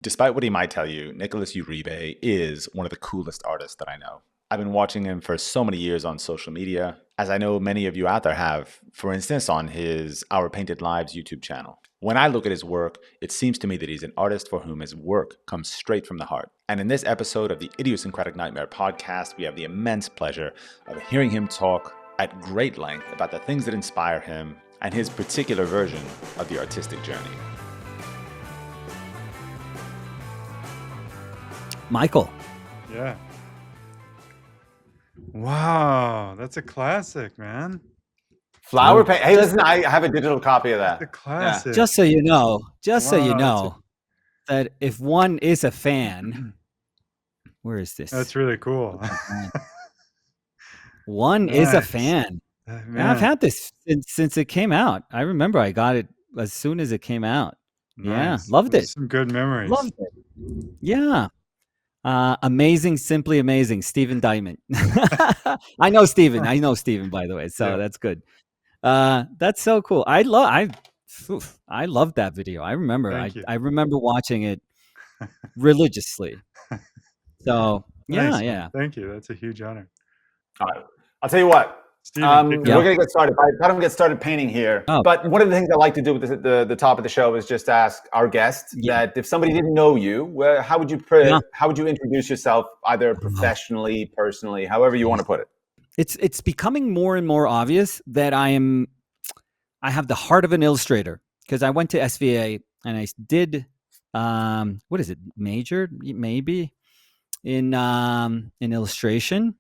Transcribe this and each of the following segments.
Despite what he might tell you, Nicolas Uribe is one of the coolest artists that I know. I've been watching him for so many years on social media, as I know many of you out there have, for instance, on his Our Painted Lives YouTube channel. When I look at his work, it seems to me that he's an artist for whom his work comes straight from the heart. And in this episode of the Idiosyncratic Nightmare Podcast, we have the immense pleasure of hearing him talk at great length about the things that inspire him and his particular version of the artistic journey. Michael. Yeah. Wow, that's a classic, man. Flower paint. Hey, listen, I have a digital copy of that. That's a classic. Yeah. Just so you know, that if one is a fan, where is this? That's really cool. One is a fan. Man. I've had this since it came out. I remember I got it as soon as it came out. Nice. Yeah, loved it. Some good memories. Loved it. Yeah. Amazing, simply amazing. Steven Diamond. I know Steven, by the way, so that's good. That's so cool. I love that video. I remember I remember watching it religiously. So Nice, yeah. Thank you. That's a huge honor. All right. I'll tell you what. We're going to get started. I don't get started painting here. Oh. But one of the things I like to do with the top of the show is just ask our guests that if somebody didn't know you, how would you introduce yourself, either professionally, personally, however you want to put it? It's becoming more and more obvious that I have the heart of an illustrator, because I went to SVA and I did majored maybe in illustration.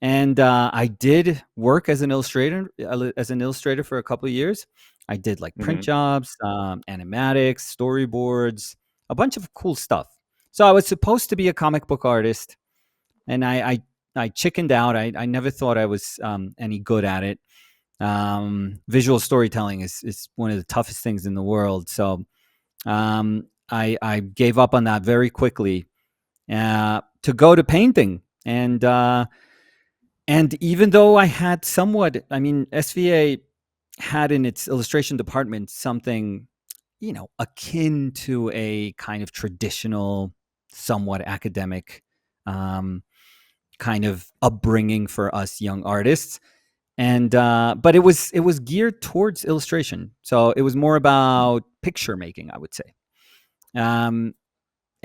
And I did work as an illustrator for a couple of years. I did like print jobs, animatics, storyboards, a bunch of cool stuff. So I was supposed to be a comic book artist, and I chickened out. I never thought I was any good at it. Visual storytelling is one of the toughest things in the world. So I gave up on that very quickly to go to painting. And even though I had SVA had in its illustration department something, akin to a kind of traditional, somewhat academic kind of upbringing for us young artists. And but it was geared towards illustration. So it was more about picture making, I would say.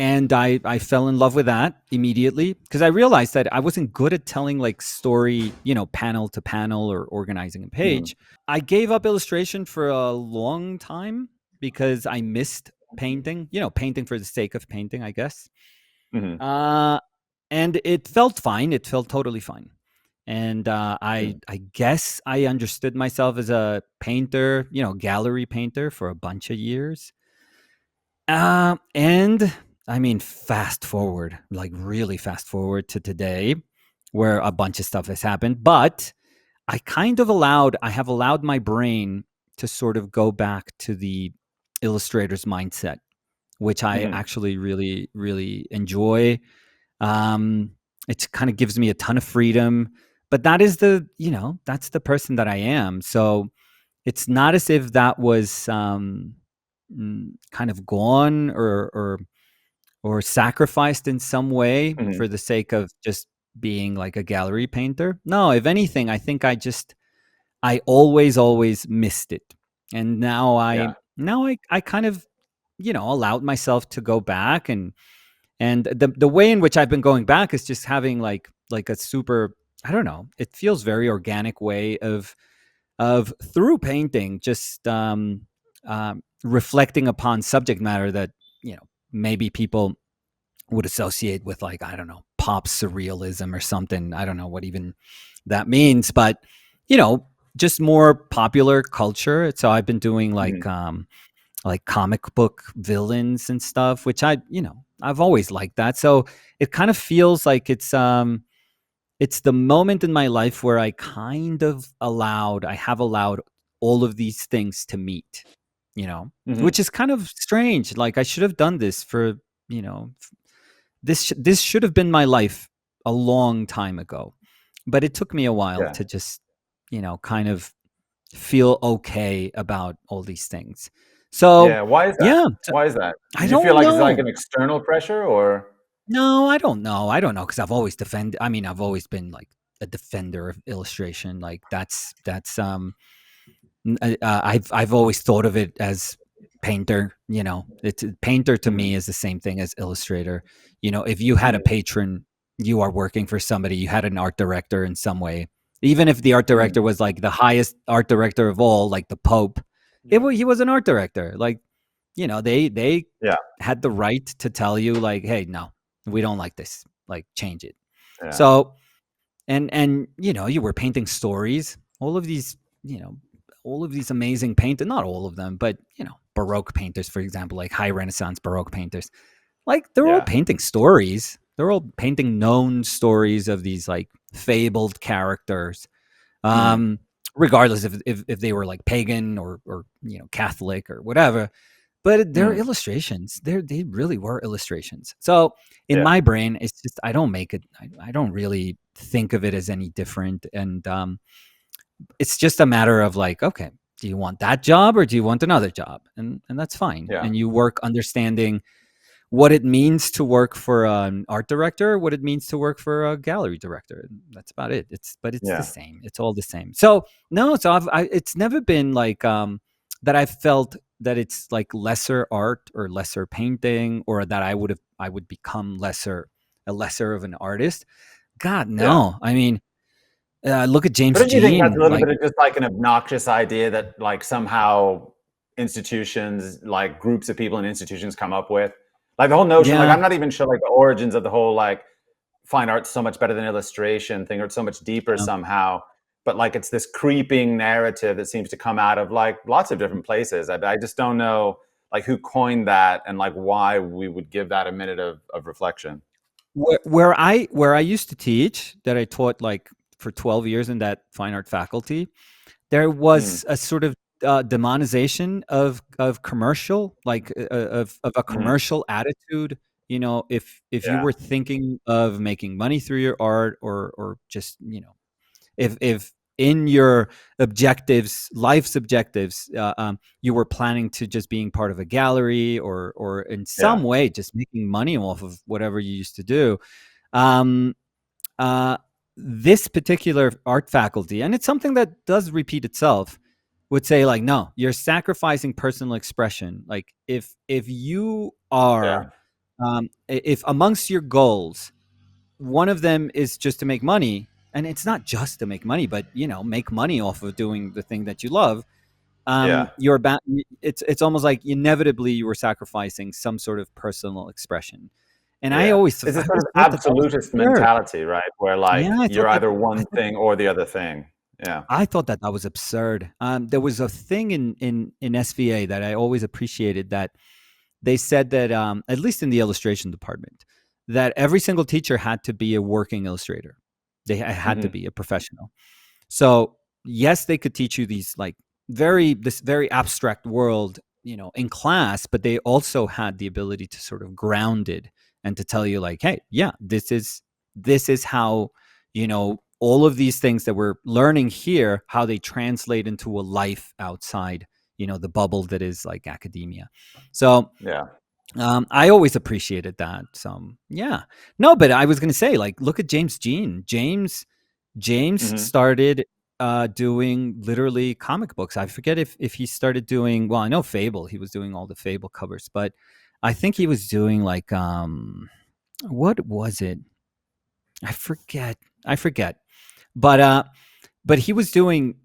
And I fell in love with that immediately, because I realized that I wasn't good at telling like story, panel to panel or organizing a page. I gave up illustration for a long time because I missed painting, painting for the sake of painting, I guess. And it felt fine. It felt totally fine. And I guess I understood myself as a painter, gallery painter for a bunch of years. And I mean, really fast forward to today, where a bunch of stuff has happened. But I have allowed my brain to sort of go back to the illustrator's mindset, which I actually really, really enjoy. It kind of gives me a ton of freedom. But that is that's the person that I am. So it's not as if that was kind of gone or sacrificed in some way for the sake of just being like a gallery painter. No, if anything, I think I always missed it. And now I kind of, allowed myself to go back, and the way in which I've been going back is just having like a super, I don't know, it feels very organic way of through painting, just reflecting upon subject matter that, maybe people would associate with, like, I don't know, pop surrealism or something. I don't know what even that means, but, just more popular culture. So I've been doing like comic book villains and stuff, which I've always liked that. So it kind of feels like it's the moment in my life where I have allowed all of these things to meet. Which is kind of strange. Like, I should have done this for, this should have been my life a long time ago, but it took me a while to just, kind of feel okay about all these things. So Yeah. Why is that? yeah, so Why is that? I Did you feel don't like it's like know. an external pressure or? No, I don't know. I don't know because I've always defended. I mean, I've always been like a defender of illustration. Like that's. I've always thought of it as painter. You know, it's painter to Mhm, me is the same thing as illustrator. You know, if you had a mhm, patron, you are working for somebody. You had an art director in some way. Even if the art mhm. director was like the highest art director of all, like the Pope, he was an art director. Like they Yeah, had the right to tell you like, hey, no, we don't like this. Like, change it. yeah, So and you were painting stories. All of these, you know, all of these amazing painters, not all of them, but Baroque painters, for example, like high Renaissance Baroque painters, like they're all yeah. painting stories. They're all painting known stories of these like fabled characters. Mhm, Um, regardless if they were like pagan or Catholic or whatever, but they're mhm. illustrations. They really were illustrations. So in Yeah, my brain, it's just I don't make it. I don't really think of it as any different, and it's just a matter of like, okay, do you want that job or do you want another job? And that's fine. yeah, And you work understanding what it means to work for an art director, what it means to work for a gallery director. That's about it. It's the yeah, same. It's all the same. So no, so it's never been like that. I've felt that it's like lesser art or lesser painting, or that I would become a lesser of an artist. God, yeah. no. I mean, look at But James don't you think that's Jean. a little Like, bit of just like an obnoxious idea that like somehow institutions, like groups of people and institutions come up with? Like the whole notion, like yeah, I'm not even sure like the origins of the whole like fine art's so much better than illustration thing, or it's so much deeper yeah. somehow. But like it's this creeping narrative that seems to come out of like lots of different places. I just don't know like who coined that and like why we would give that a minute of reflection. Where I used to teach, that I taught like for 12 years in that fine art faculty, there Mm, was a sort of demonization of commercial, like of a mm, commercial attitude. If you yeah, were thinking of making money through your art, or just if in your objectives, life's objectives, you were planning to just being part of a gallery, or in yeah, some way just making money off of whatever you used to do. Um, uh, this particular art faculty, and it's something that does repeat itself, would say like, no, you're sacrificing personal expression. Like, if you yeah, are, if amongst your goals, one of them is just to make money, and it's not just to make money, but make money off of doing the thing that you love. yeah, You're about, it's almost like inevitably you were sacrificing some sort of personal expression. And I yeah. always It's a I sort always of thought that was absolutist absurd. mentality, right? Where like Yeah, you're either I one thought thing or the other thing. Yeah. I thought that that was absurd. There was a thing in SVA that I always appreciated, that they said that, at least in the illustration department, that every single teacher had to be a working illustrator. They had to Hmm. be a professional. So yes, they could teach you these like this very abstract world, in class, but they also had the ability to sort of ground it and to tell you like, hey, yeah, this is how, all of these things that we're learning here, how they translate into a life outside, the bubble that is like academia. So Yeah. I always appreciated that. So yeah, no, but I was gonna say, like, look at James Jean. James Hmm. started doing literally comic books. I forget if he started doing. Well, I know Fable. He was doing all the Fable covers, but I think he was doing like what was it? I forget. I forget. But he was doing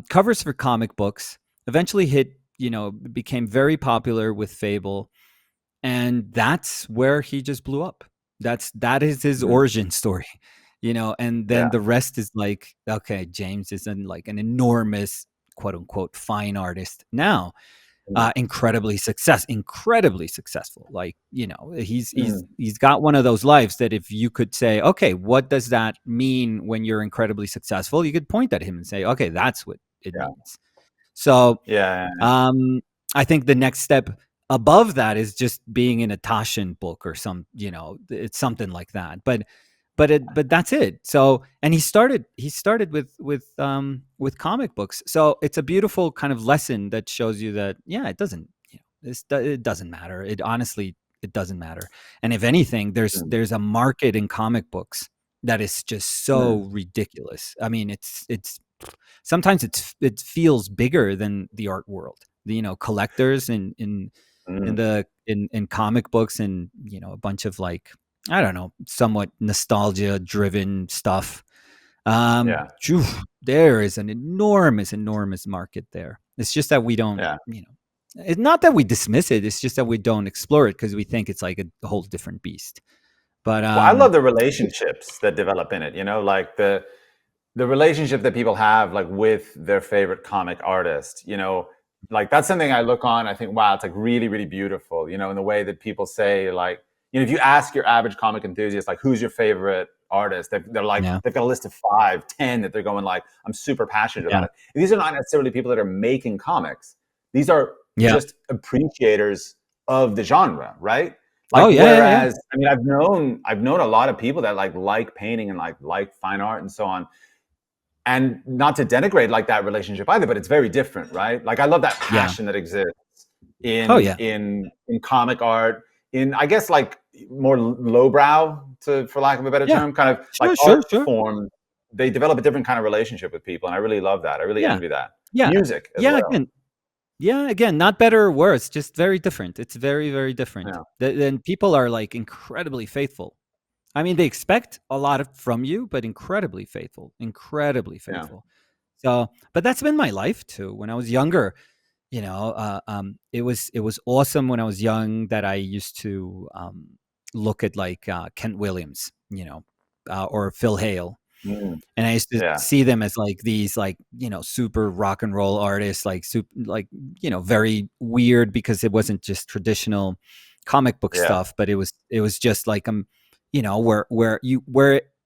covers for comic books. Eventually hit. Became very popular with Fable, and that's where he just blew up. That is his Hmm. origin story. And then Yeah. the rest is like, okay, James is like an enormous, quote unquote, fine artist now. Mm, Incredibly successful. Like, he's he's mm, he's got one of those lives that if you could say, okay, what does that mean when you're incredibly successful, you could point at him and say, okay, that's what it yeah. means. So Yeah. um, I think the next step above that is just being in a Taschen book, or it's something like that. But that's it. So, and he started with comic books. So it's a beautiful kind of lesson that shows you that, yeah, it doesn't, It doesn't matter. It honestly, it doesn't matter. And if anything, there's a market in comic books that is just so ridiculous. I mean, it's sometimes it feels bigger than the art world. Collectors in comic books, and a bunch of like, I don't know, somewhat nostalgia driven stuff. Yeah. There is an enormous market there. It's just that we don't, Yeah. It's not that we dismiss it. It's just that we don't explore it because we think it's like a whole different beast. But Well, I love the relationships that develop in it, like the relationship that people have like with their favorite comic artist, like that's something I look on, I think, wow, it's like really, really beautiful, in the way that people say, like, if you ask your average comic enthusiast, like, who's your favorite artist, they're like, they've got a list of 5, 10 that they're going like, I'm super passionate about it. And these are not necessarily people that are making comics. These are just appreciators of the genre, right? Like, whereas, I mean, I've known a lot of people that like painting and like fine art and so on. And not to denigrate like that relationship either, but it's very different, right? Like, I love that passion that exists in comic art, in, I guess, like more lowbrow, for lack of a better term, kind of art form. They develop a different kind of relationship with people, and I really love that. I really envy that. Music as well. Again, not better or worse, just very different. It's very, very different. Then people are like incredibly faithful. I mean, they expect a lot from you, but incredibly faithful. So, but that's been my life too. When I was younger, it was awesome when I was young that I used to look at like Kent Williams, or Phil Hale. And I used to see them as like these, like, super rock and roll artists, like very weird, because it wasn't just traditional comic book stuff, but it was just like, where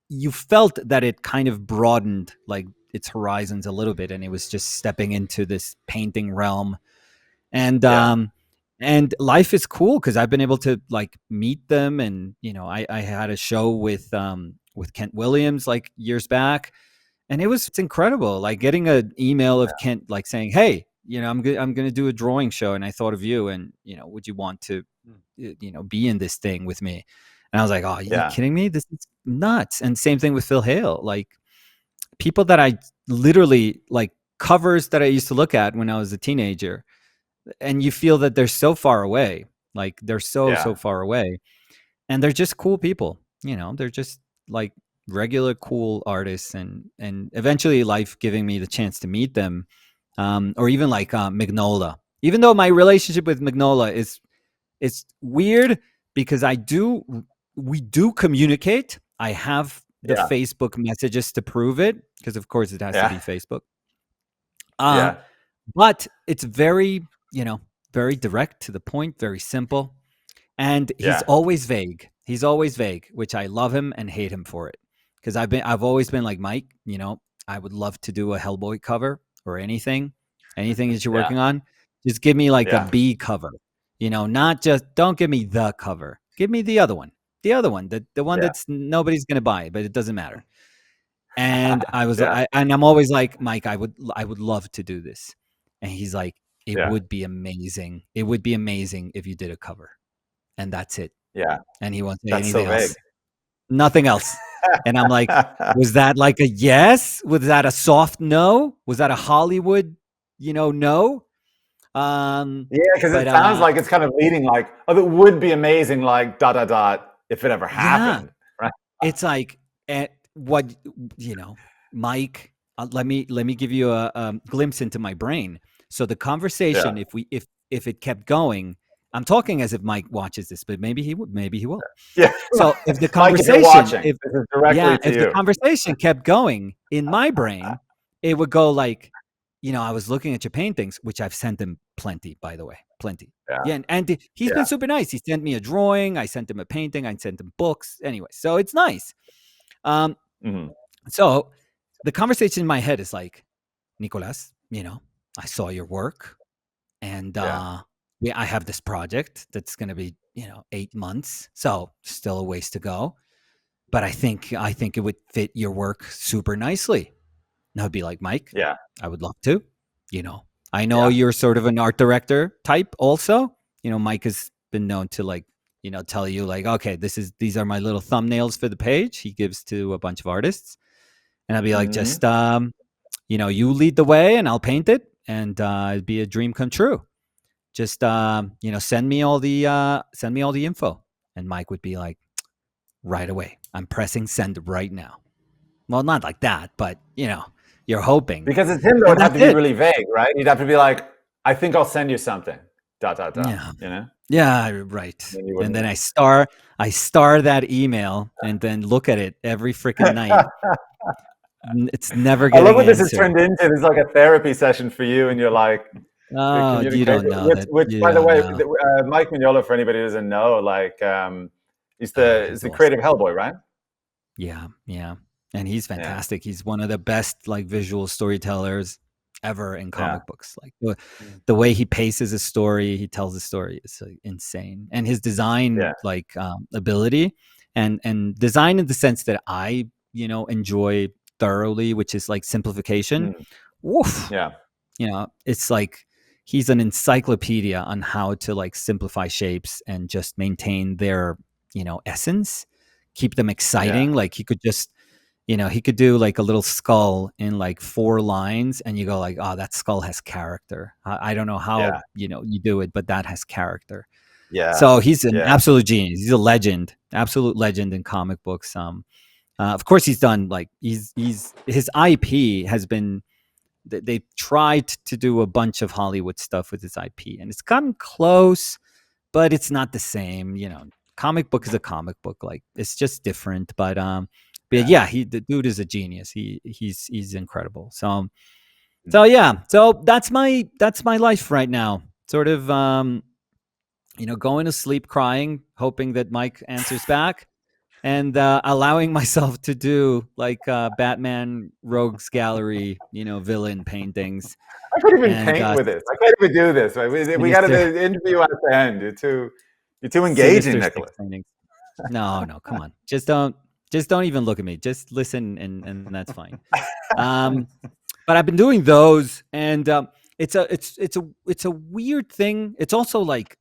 you felt that it kind of broadened like its horizons a little bit, and it was just stepping into this painting realm. And and life is cool because I've been able to like meet them, and I had a show with Kent Williams like years back, and it's incredible, like getting an email of Kent like saying, hey, I'm going to do a drawing show, and I thought of you, and would you want to be in this thing with me? And I was like, oh, are you kidding me? This is nuts. And same thing with Phil Hale, like people that I literally like, covers that I used to look at when I was a teenager, and you feel that they're so far away, like they're so far away, and they're just cool people. They're just like regular cool artists, and eventually life giving me the chance to meet them, or even like Magnola. Even though my relationship with Magnola is weird, because we do communicate. I have the Facebook messages to prove it, because of course it has to be Facebook. But it's very, very direct to the point, very simple. And he's always vague. He's always vague, which I love him and hate him for it. Because I've always been like, Mike, I would love to do a Hellboy cover or anything that you're working on. Just give me like a B cover, not just, don't give me the cover. Give me the other one. The one that's nobody's going to buy, but it doesn't matter. And I'm always like, Mike, I would love to do this. And he's like, it would be amazing. It would be amazing if you did a cover. And that's it. Yeah. And he won't say anything else. Nothing else. And I'm like, was that like a yes? Was that a soft no? Was that a Hollywood, no? Because it sounds like it's kind of leading like, oh, it would be amazing, like ... if it ever happened. Right? It's like, what, Mike, let me give you a glimpse into my brain. So the conversation, if it kept going, I'm talking as if Mike watches this, but maybe he will. Yeah. So if the conversation, Mike, if the conversation kept going in my brain, it would go like, I was looking at your paintings, which I've sent him plenty, by the way, plenty. Yeah. And he's been super nice. He sent me a drawing. I sent him a painting. I sent him books. Anyway, so it's nice. So the conversation in my head is like, Nicolas, I saw your work, and I have this project that's going to be, 8 months. So still a ways to go, but I think it would fit your work super nicely. And I'd be like, Mike, I would love to, I know you're sort of an art director type also. Mike has been known to like, tell you like, okay, these are my little thumbnails for the page he gives to a bunch of artists. And I'll be like, just, you lead the way and I'll paint it, and it'd be a dream come true. Just, send me all the info. And Mike would be like, right away, I'm pressing send right now. Well, not like that, but you're hoping. Because it's him that would have to be really vague, right? He'd have to be like, I think I'll send you something. ... Yeah. Yeah, right. And then know. I star that email and then look at it every freaking night. It's never getting I love what this answered. has turned into. It's like a therapy session for you, and you're like, oh, you don't know which by the way, Mike Mignola, for anybody who doesn't know, like, he's the creative Hellboy, right? Yeah. And he's fantastic. Yeah. He's one of the best like visual storytellers ever in comic books. Like the way he paces a story, he tells a story is insane. And his design like ability and design in the sense that I enjoy thoroughly, which is like simplification. Woof. Yeah. It's like he's an encyclopedia on how to like simplify shapes and just maintain their essence, keep them exciting. Like he could just he could do like a little skull in like 4 lines, and you go like, oh, that skull has character. I don't know how you do it, but that has character. Yeah. So he's an absolute genius. He's a legend, absolute legend in comic books. Of course, he's done like his IP has been. They tried to do a bunch of Hollywood stuff with his IP, and it's gotten close, but it's not the same. Comic book is a comic book. Like it's just different, but the dude is a genius. He's incredible. So that's my life right now. Sort of going to sleep crying, hoping that Mike answers back, and allowing myself to do like Batman Rogues Gallery, villain paintings. I can't even paint with this. I can't even do this. We got to interview at the end. You're too engaging, Nicholas. No, come on. Just don't even look at me. Just listen, and that's fine. But I've been doing those, and it's a weird thing. It's also like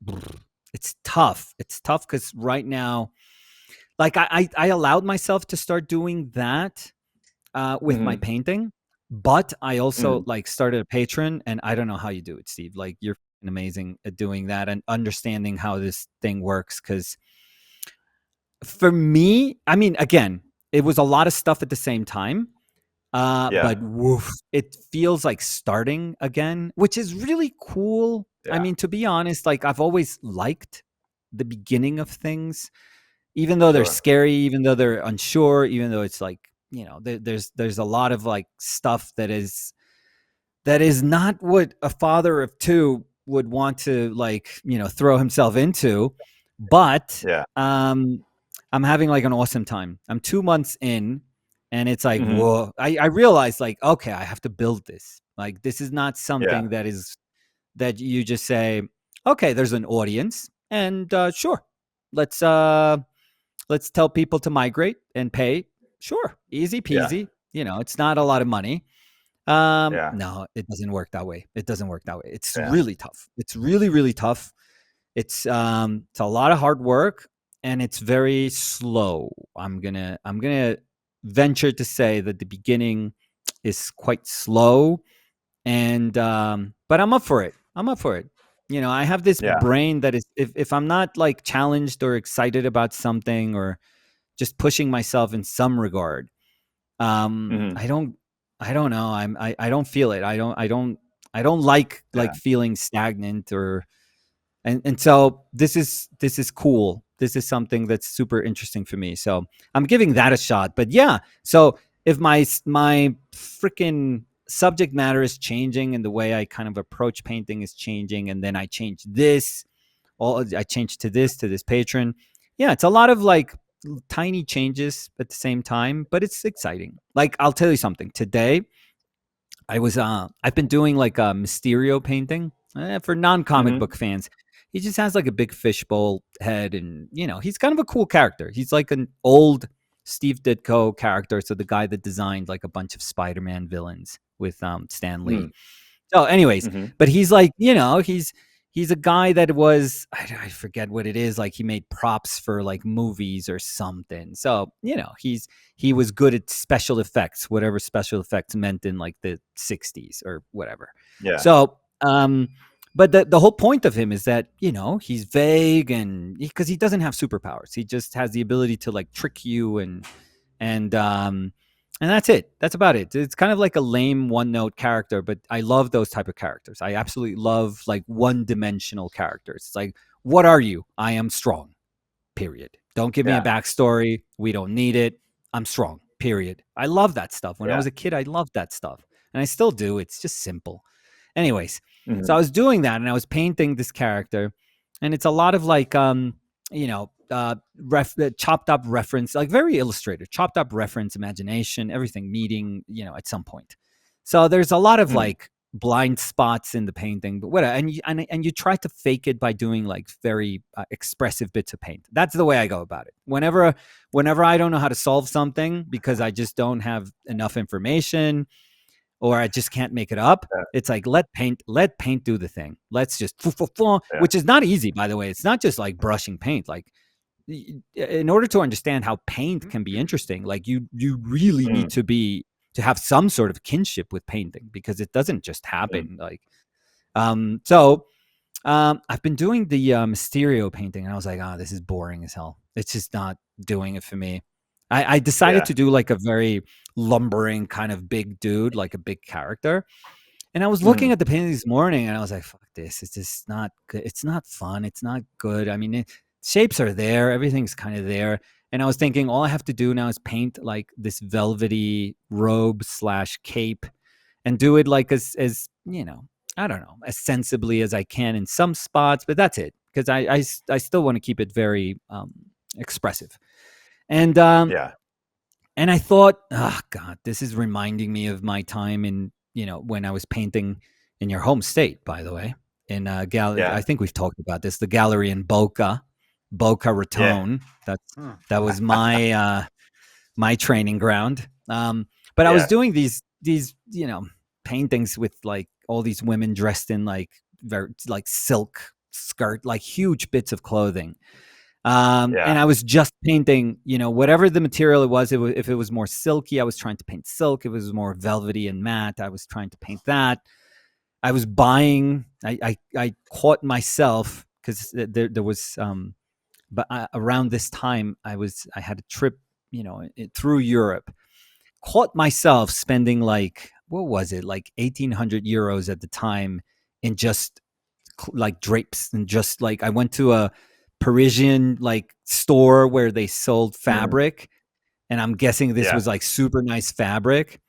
it's tough. It's tough because right now, like I allowed myself to start doing that with my painting, but I also like started a Patreon, and I don't know how you do it, Steve. Like you're amazing at doing that and understanding how this thing works, because for me, I mean, again, it was a lot of stuff at the same time, but woof, it feels like starting again, which is really cool. Yeah. I mean, to be honest, like I've always liked the beginning of things, even though they're scary, even though they're unsure, even though it's like, there's a lot of like stuff that is not what a father of 2 would want to like, throw himself into. But I'm having like an awesome time. I'm 2 months in, and it's like, whoa, I realized like, okay, I have to build this. Like, this is not something that you just say, okay, there's an audience, and sure, let's tell people to migrate and pay. Sure, easy peasy. It's not a lot of money. No, it doesn't work that way. It's really tough. It's really, really tough. It's a lot of hard work, and it's very slow. I'm gonna venture to say that the beginning is quite slow, and but I'm up for it. I have this brain that is, if I'm not like challenged or excited about something or just pushing myself in some regard, I don't know. I don't feel it. I don't like feeling stagnant or. And so this is cool. This is something that's super interesting for me. So I'm giving that a shot. But yeah, so if my freaking subject matter is changing and the way I kind of approach painting is changing, and then I change this, I change to this patron. Yeah, it's a lot of like tiny changes at the same time, but it's exciting. Like I'll tell you something. Today, I've been doing like a Mysterio painting for non-comic book fans. He just has like a big fishbowl head, and he's kind of a cool character. He's like an old Steve Ditko character, so the guy that designed like a bunch of Spider-Man villains with Stan Lee. So anyways, but he's like, he's he's a guy that was, I forget what it is, like he made props for like movies or something. So, he was good at special effects, whatever special effects meant in like the 60s or whatever. Yeah. So, but the whole point of him is that, he's vague, and because he doesn't have superpowers. He just has the ability to like trick you, and that's it. That's about it. It's kind of like a lame one-note character, but I love those type of characters. I absolutely love like one-dimensional characters. It's like, what are you? I am strong. Period. Don't give me a backstory. We don't need it. I'm strong. Period. I love that stuff. When I was a kid, I loved that stuff, and I still do. It's just simple. Anyways, so I was doing that, and I was painting this character, and it's a lot of like, chopped up reference, like very illustrated, chopped up reference, imagination, everything meeting, at some point. So there's a lot of like blind spots in the painting, but whatever. And you try to fake it by doing like very expressive bits of paint. That's the way I go about it. Whenever I don't know how to solve something because I just don't have enough information, or I just can't make it up. It's like, let paint do the thing. Let's just, which is not easy, by the way. It's not just like brushing paint. Like, in order to understand how paint can be interesting, like you really need to have some sort of kinship with painting, because it doesn't just happen. Like, I've been doing the Mysterio painting, and I was like, this is boring as hell. It's just not doing it for me. I decided to do like a very lumbering kind of big dude, like a big character. And I was looking at the painting this morning, and I was like, fuck this. It's just not good. It's not fun. It's not good. I mean, shapes are there. Everything's kind of there. And I was thinking, all I have to do now is paint like this velvety robe / cape, and do it like as I don't know, as sensibly as I can in some spots, but that's it. Because I still want to keep it very expressive. And and I thought, oh God, this is reminding me of my time in, when I was painting in your home state, by the way, in gallery. I think we've talked about this, the gallery in Boca Raton. That was my my training ground. But I was doing these paintings with like all these women dressed in like very like silk skirt, like huge bits of clothing. And I was just painting, whatever the material it was, if it was more silky, I was trying to paint silk. If it was more velvety and matte, I was trying to paint that. I was buying, I caught myself, because there was, but around this time I had a trip, through Europe, caught myself spending like, what was it? Like 1,800 euros at the time in just like drapes, and just like, I went to a Parisian like store where they sold fabric, and I'm guessing this was like super nice fabric,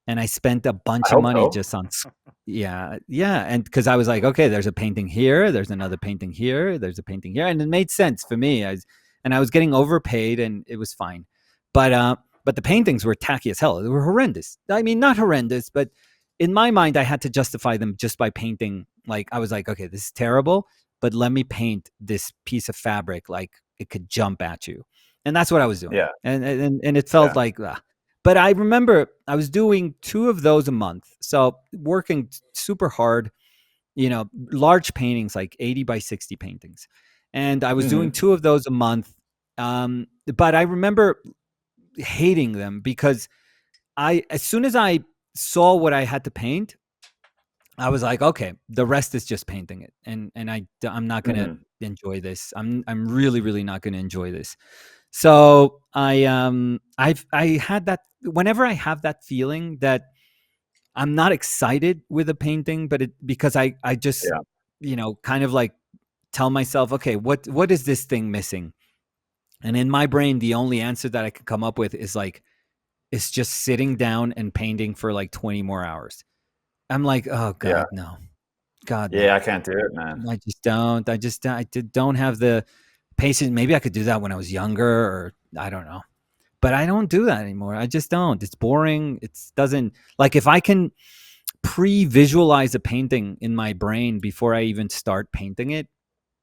and I spent a bunch of money just on and because I was like, okay, there's a painting here, there's another painting here, there's a painting here, and it made sense for me. I was getting overpaid, and it was fine, but the paintings were tacky as hell. They were horrendous. I mean, not horrendous, but in my mind I had to justify them just by painting. Like, I was like, okay, this is terrible, but let me paint this piece of fabric like it could jump at you. And that's what I was doing. And it felt like, but I remember I was doing 2 of those a month. So working super hard, large paintings, like 80 by 60 paintings. And I was doing 2 of those a month. But I remember hating them, because as soon as I saw what I had to paint, I was like, okay, the rest is just painting it, and I'm not gonna enjoy this. I'm really, really not gonna enjoy this. So I had that, whenever I have that feeling that I'm not excited with a painting, but because I just kind of like tell myself, okay, what is this thing missing? And in my brain, the only answer that I can come up with is like, it's just sitting down and painting for like 20 more hours. I'm like, oh God, no. God, no. I can't do it, man. I just don't. I don't have the patience. Maybe I could do that when I was younger, or I don't know. But I don't do that anymore. I just don't. It's boring. It doesn't, like, if I can pre-visualize a painting in my brain before I even start painting it,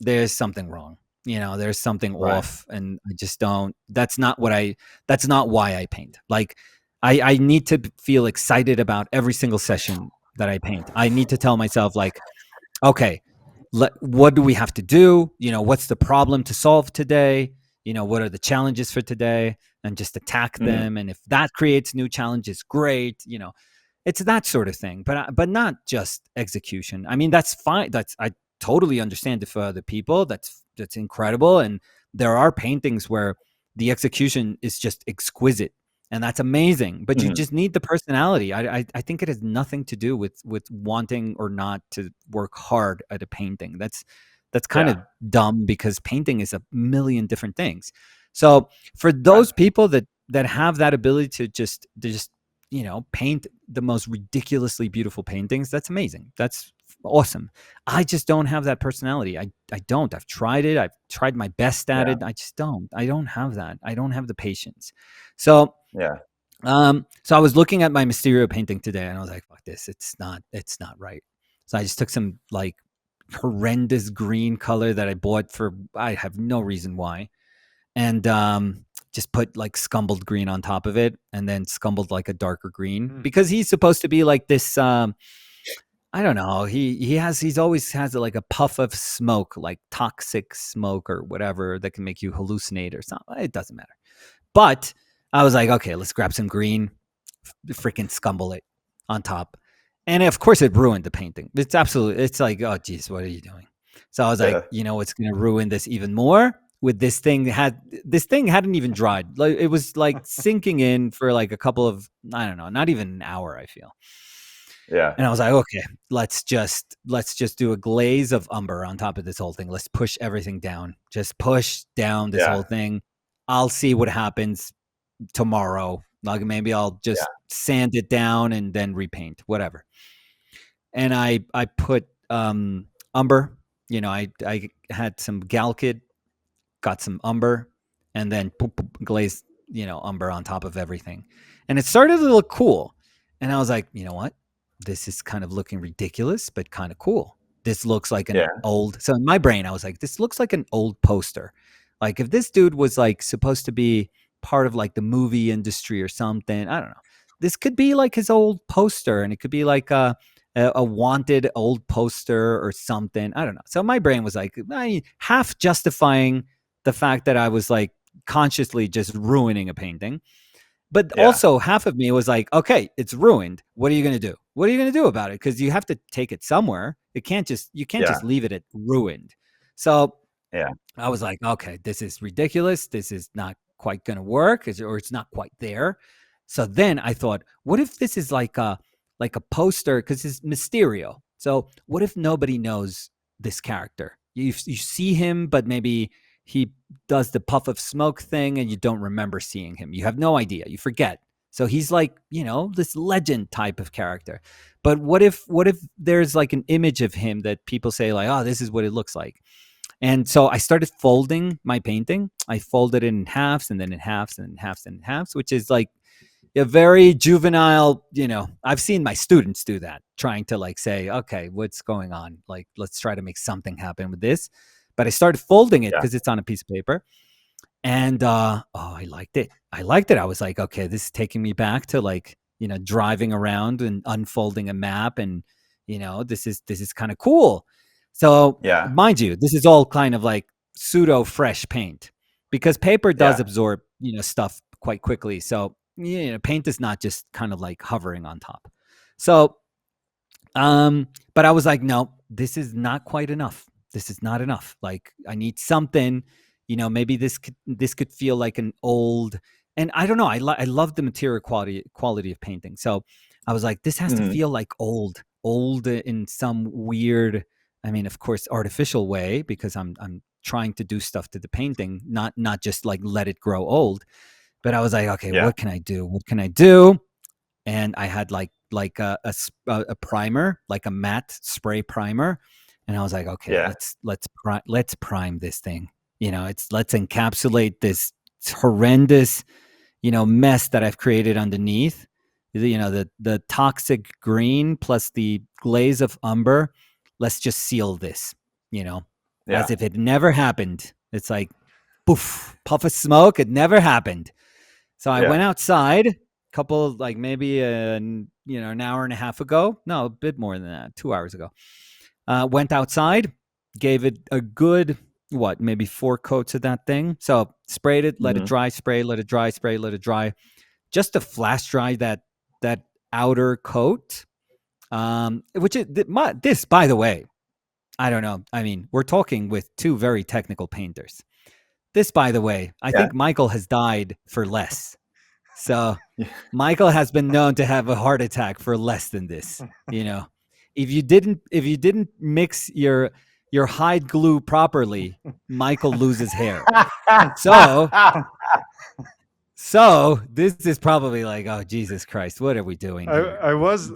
there's something wrong. There's something off, and I just don't. That's not why I paint. Like, I need to feel excited about every single session that I paint. I need to tell myself, like, okay, what do we have to do? What's the problem to solve today? What are the challenges for today? And just attack them. And if that creates new challenges, great. It's that sort of thing, but not just execution. I mean, that's fine. I totally understand it for other people. That's incredible. And there are paintings where the execution is just exquisite, and that's amazing. But you just need the personality. I think it has nothing to do with wanting or not to work hard at a painting. That's kind of dumb, because painting is a million different things. So for those people that have that ability to just paint the most ridiculously beautiful paintings, that's amazing. That's awesome. I just don't have that personality. I don't. I've tried it. I've tried my best at it. I just don't. I don't have that. I don't have the patience. So so I was looking at my Mysterio painting today, and I was like, fuck this. It's not right. So I just took some like horrendous green color that I bought for, I have no reason why, and just put like scumbled green on top of it, and then scumbled like a darker green, because he's supposed to be like this. I don't know. He's always has like a puff of smoke, like toxic smoke or whatever, that can make you hallucinate or something. It doesn't matter. But I was like, okay, let's grab some green, freaking scumble it on top. And of course it ruined the painting. It's like, oh geez, what are you doing? So I was like, what's going to ruin this even more? With this thing hadn't even dried. Like, it was like sinking in for like a couple of, I don't know, not even an hour, I feel. Yeah. And I was like, okay, let's just do a glaze of umber on top of this whole thing. Let's push everything down. Just push down this whole thing. I'll see what happens tomorrow. Like, maybe I'll just sand it down and then repaint, whatever. And I put umber. I had some Galkid, got some umber, and then glazed umber on top of everything. And it started to look cool. And I was like, you know what? This is kind of looking ridiculous, but kind of cool. This looks like an old. So in my brain, I was like, this looks like an old poster. Like, if this dude was like supposed to be part of like the movie industry or something, I don't know. This could be like his old poster, and it could be like a wanted old poster or something. I don't know. So my brain was like, half justifying the fact that I was like consciously just ruining a painting. But also half of me was like, okay, it's ruined. What are you going to do? What are you going to do about it? Because you have to take it somewhere. You can't just leave it at ruined. So I was like, okay, this is ridiculous. This is not quite going to work, or it's not quite there. So then I thought, what if this is like a poster, because it's Mysterio. So what if nobody knows this character? You see him, but maybe he does the puff of smoke thing and you don't remember seeing him. You have no idea. You forget. So he's like, this legend type of character. But what if there's like an image of him that people say like, oh, this is what it looks like. And so I started folding my painting. I folded it in halves, and then in halves, and in halves, and in halves, which is like a very juvenile, I've seen my students do that, trying to like say, okay, what's going on? Like, let's try to make something happen with this. But I started folding it because it's on a piece of paper. And I liked it. I was like, okay, this is taking me back to like, driving around and unfolding a map. And, this is kind of cool. So mind you, this is all kind of like pseudo fresh paint, because paper does absorb, stuff quite quickly. So, paint is not just kind of like hovering on top. So, but I was like, no, this is not quite enough. This is not enough. Like, I need something, maybe this could feel like an old, and I don't know. I love the material quality of painting. So I was like, this has to feel like old in some weird, I mean, of course, artificial way, because I'm trying to do stuff to the painting, not just like let it grow old. But I was like, okay, what can I do? What can I do? And I had like a primer, like a matte spray primer. And I was like, okay, let's prime this thing. Let's encapsulate this horrendous, mess that I've created underneath. The toxic green plus the glaze of umber. Let's just seal this, as if it never happened. It's like, poof, puff of smoke. It never happened. So I went outside a couple, like maybe an hour and a half ago. No, a bit more than that. 2 hours ago. Went outside, gave it a good, maybe 4 coats of that thing. So sprayed it, let it dry, spray, let it dry, spray, let it dry. Just to flash dry that outer coat. Which is this, by the way, I don't know. I mean, we're talking with 2 very technical painters. This, by the way, I think Michael has died for less. So Michael has been known to have a heart attack for less than this. If you didn't mix your hide glue properly, Michael loses hair. So this is probably like, oh Jesus Christ, what are we doing here? I was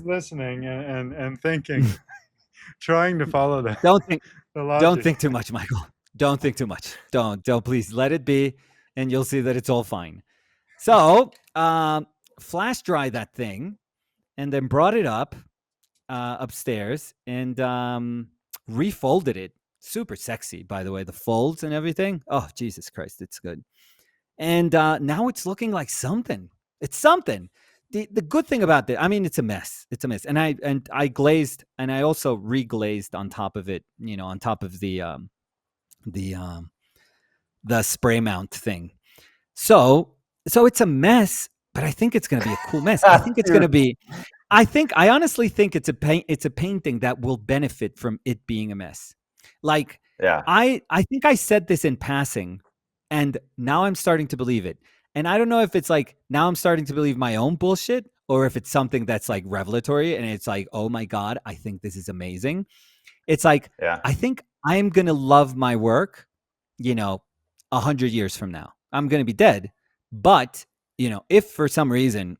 listening and thinking, trying to follow that. Don't think too much, Michael. Don't think too much. Don't please let it be, and you'll see that it's all fine. So flash dry that thing, and then brought it up upstairs and refolded it. Super sexy, by the way, the folds and everything. Oh Jesus Christ, it's good. And now it's looking like something. It's something. The good thing about this, I mean, it's a mess. It's a mess. And I glazed, and I also reglazed on top of it. On top of the spray mount thing. So it's a mess, but I think it's going to be a cool mess. I think it's going to be. I honestly think it's a painting that will benefit from it being a mess. Like, I think I said this in passing. And now I'm starting to believe it. And I don't know if it's like, now I'm starting to believe my own bullshit, or if it's something that's like revelatory and it's like, oh my God, I think this is amazing. It's like, I think I'm going to love my work, 100 years from now. I'm going to be dead. But, if for some reason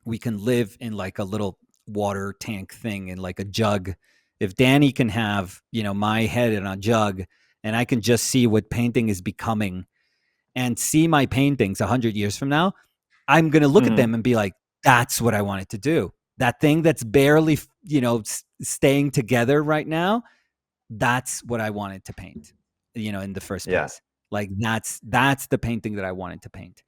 we can live in like a little water tank thing in like a jug, if Danny can have, my head in a jug, and I can just see what painting is becoming and see my paintings 100 years from now, I'm going to look at them and be like, that's what I wanted to do. That thing that's barely, staying together right now, that's what I wanted to paint, in the first place. Like that's the painting that I wanted to paint.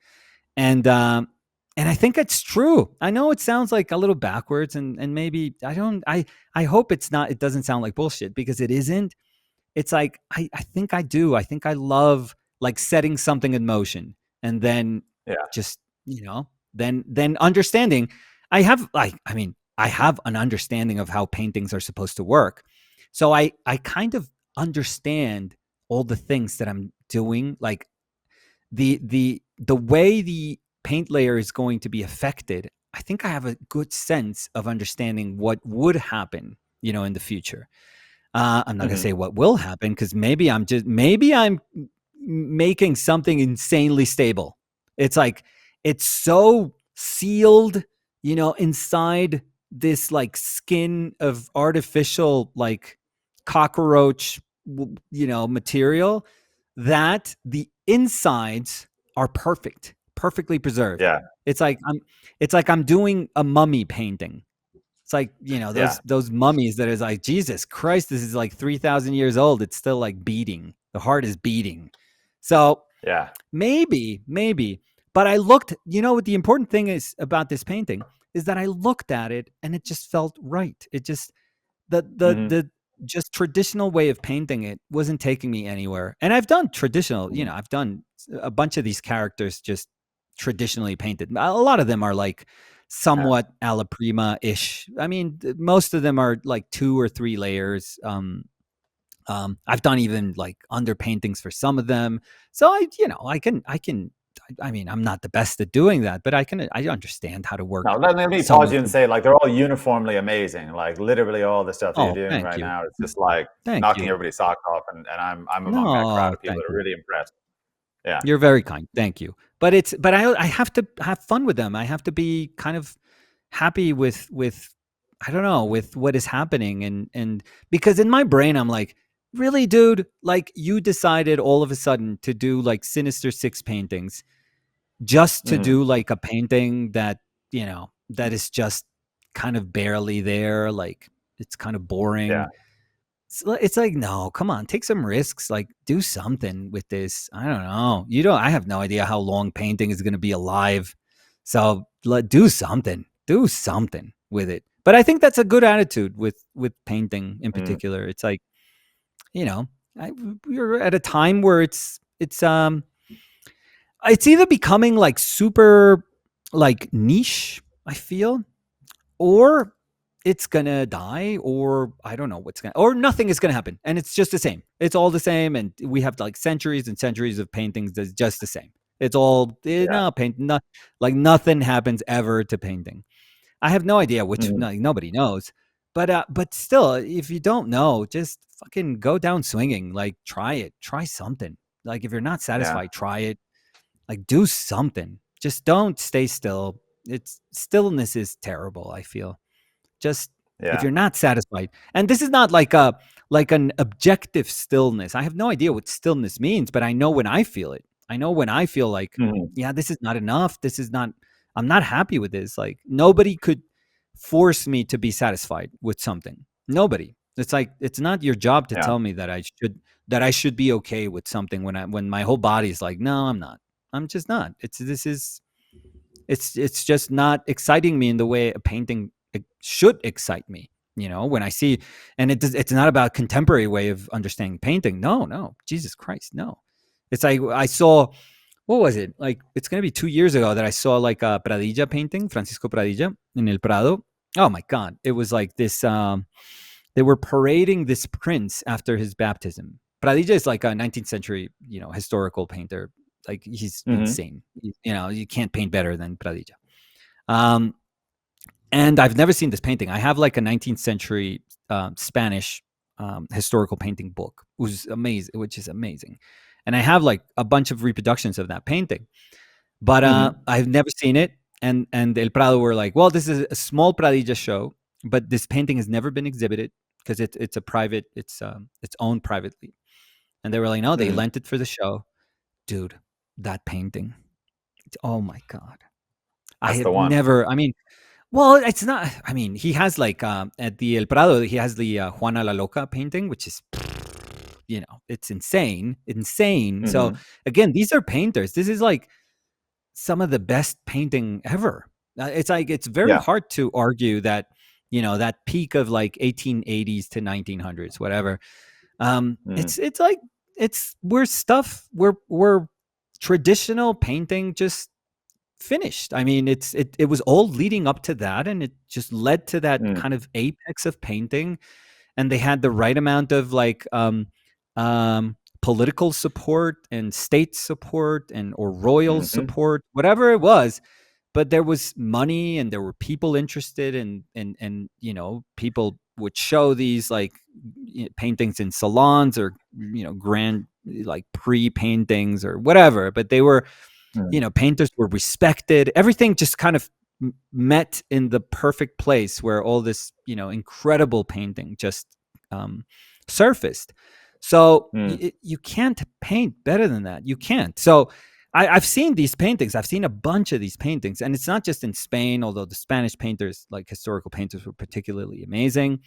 And I think it's true. I know it sounds like a little backwards and maybe I hope it doesn't sound like bullshit, because it isn't. It's like, I think I do. I think I love like setting something in motion and then just, then understanding. I have an understanding of how paintings are supposed to work. So I kind of understand all the things that I'm doing. Like the way the paint layer is going to be affected. I think I have a good sense of understanding what would happen, in the future. I'm not going to say what will happen, because maybe I'm making something insanely stable. It's like, it's so sealed, inside this like skin of artificial like cockroach, material, that the insides are perfectly preserved. Yeah. It's like I'm doing a mummy painting. It's like, those mummies that is like, Jesus Christ, this is like 3,000 years old. It's still like beating. The heart is beating. So maybe. But I looked, what the important thing is about this painting is that I looked at it and it just felt right. It just, the just traditional way of painting it wasn't taking me anywhere. And I've done traditional, I've done a bunch of these characters just traditionally painted. A lot of them are like somewhat alla prima-ish. I mean, most of them are like 2 or 3 layers. I've done even like under paintings for some of them. So I mean, I'm not the best at doing that, but I understand how to work. Now, let me pause you and say, like, they're all uniformly amazing. Like, literally all the stuff you're doing right now, it's just like knocking everybody's socks off. And I'm among that crowd of people that are really impressed. Yeah. You're very kind. Thank you. But I have to have fun with them. I have to be kind of happy with I don't know, with what is happening. And because in my brain, I'm like, really, dude, like you decided all of a sudden to do like Sinister Six paintings just to do like a painting that, that is just kind of barely there. Like it's kind of boring. Yeah. It's like, no, come on, take some risks, like do something with this. I don't know. I have no idea how long painting is going to be alive. So do something with it. But I think that's a good attitude with painting in particular. It's like, you know, we're at a time where it's either becoming like super like niche, I feel, or it's gonna die, or I don't know what's gonna, or nothing is gonna happen, and it's just the same. It's all the same, and we have like centuries and centuries of paintings that's just the same. It's all Yeah. no paint, not like nothing happens ever to painting. I have no idea which, Mhm. like, nobody knows, but still, if you don't know, just fucking go down swinging. Like, try something. Like, if you're not Yeah. satisfied, try it. Like, do something. Just don't stay still. It's stillness is terrible, I feel. Just if Yeah. you're not satisfied. And this is not like an objective stillness. I have no idea what stillness means, but I know when I feel it. I know when I feel like, Mhm. yeah, this is not enough. This is not, I'm not happy with this. Like, nobody could force me to be satisfied with something. Nobody. It's like, it's not your job to Yeah. tell me that I should be okay with something when my whole body is like, no, I'm not. I'm just not. It's just not exciting me in the way a painting should excite me. When I see, and it's not about contemporary way of understanding painting. No, Jesus Christ, no. It's like I saw, what was it? Like, it's gonna be 2 years ago that I saw like a Pradilla painting, Francisco Pradilla in El Prado. Oh my God, it was like this. They were parading this prince after his baptism. Pradilla is like a 19th century, historical painter. Like, he's Mhm. insane. You can't paint better than Pradilla. Um, and I've never seen this painting. I have like a 19th century Spanish historical painting book, which is amazing. And I have like a bunch of reproductions of that painting, but Mhm. I've never seen it. And El Prado were like, well, this is a small Pradilla show, but this painting has never been exhibited because it's a private, it's owned privately. And they were like, no, they Mhm. lent it for the show, dude. That painting, oh my God. I That's the have one. never, I mean, well, it's not, I mean, he has like, at the El Prado, he has the Juana la Loca painting, which is, it's insane. So Mhm. again, these are painters. This is like some of the best painting ever. It's like, it's very Yeah. hard to argue that, that peak of like 1880s to 1900s, whatever. Mhm. It's like, we're traditional painting just finished. I mean, it was all leading up to that, and it just led to that Mm. kind of apex of painting. And they had the right amount of like political support and state support or royal Mhm. support, whatever it was. But there was money, and there were people interested, and people would show these like paintings in salons, or grand like pre paintings or whatever. But they were, Mm. painters were respected. Everything just kind of met in the perfect place where all this, incredible painting just surfaced. So Mm. you can't paint better than that. You can't. So I've seen these paintings. I've seen a bunch of these paintings, and it's not just in Spain, although the Spanish painters, like historical painters, were particularly amazing.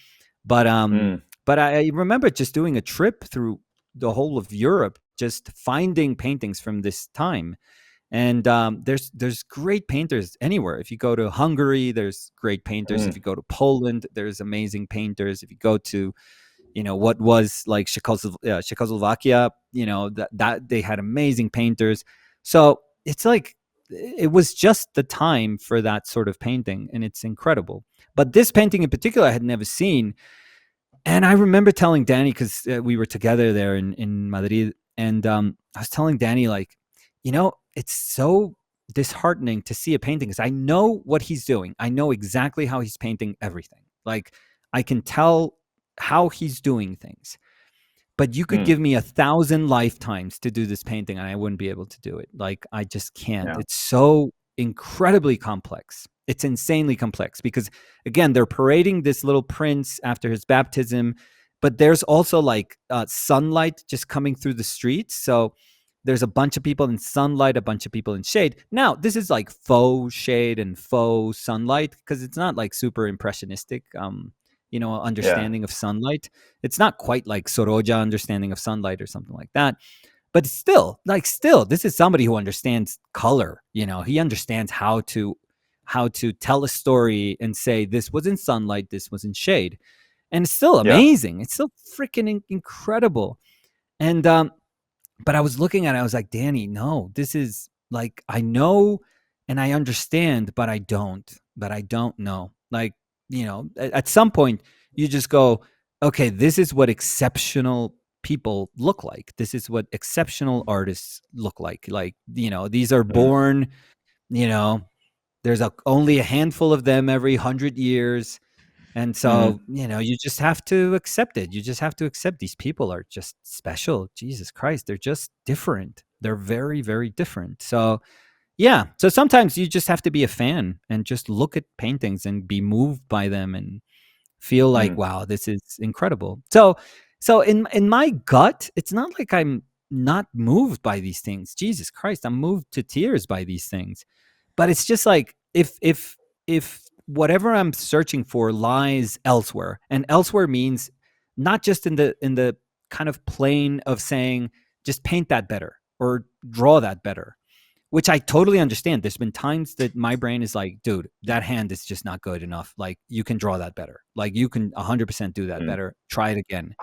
But Mm. but I remember just doing a trip through the whole of Europe, just finding paintings from this time. And there's great painters anywhere. If you go to Hungary, there's great painters. If Mm. you go to Poland, there's amazing painters. If you go to, what was like Czechoslovakia, that they had amazing painters. So it's like it was just the time for that sort of painting, and it's incredible. But this painting in particular, I had never seen. And I remember telling Danny, because we were together there in Madrid, and I was telling Danny, like, it's so disheartening to see a painting, because I know what he's doing. I know exactly how he's painting everything. Like, I can tell how he's doing things. But you could Mm. give me 1,000 lifetimes to do this painting, and I wouldn't be able to do it. Like, I just can't. Yeah. It's so incredibly complex. It's insanely complex because, again, they're parading this little prince after his baptism, but there's also like sunlight just coming through the streets. So there's a bunch of people in sunlight, a bunch of people in shade. Now, this is like faux shade and faux sunlight, because it's not like super impressionistic, Yeah. understanding of sunlight. It's not quite like Soroja understanding of sunlight or something like that. But still, this is somebody who understands color. He understands how to tell a story and say this was in sunlight, this was in shade. and it's still Yeah. amazing. It's still freaking incredible. And but I was looking at it, I was like, Danny, no, this is like, I know and I understand, but I don't know. Like, at some point you just go, okay, this is what exceptional people look like. This is what exceptional artists look like. Like, these are born, there's only a handful of them every 100 years. And so, you just have to accept it. You just have to accept these people are just special. Jesus Christ, they're just different. They're very, very different. So, yeah. So sometimes you just have to be a fan and just look at paintings and be moved by them and feel like, wow, this is incredible. So in my gut, it's not like I'm not moved by these things. Jesus Christ, I'm moved to tears by these things. But it's just like if whatever I'm searching for lies elsewhere, and elsewhere means not just in the kind of plane of saying just paint that better or draw that better, which I totally understand. There's been times that my brain is like, dude, that hand is just not good enough. Like, you can draw that better. Like, you can 100% do that better. Try it again.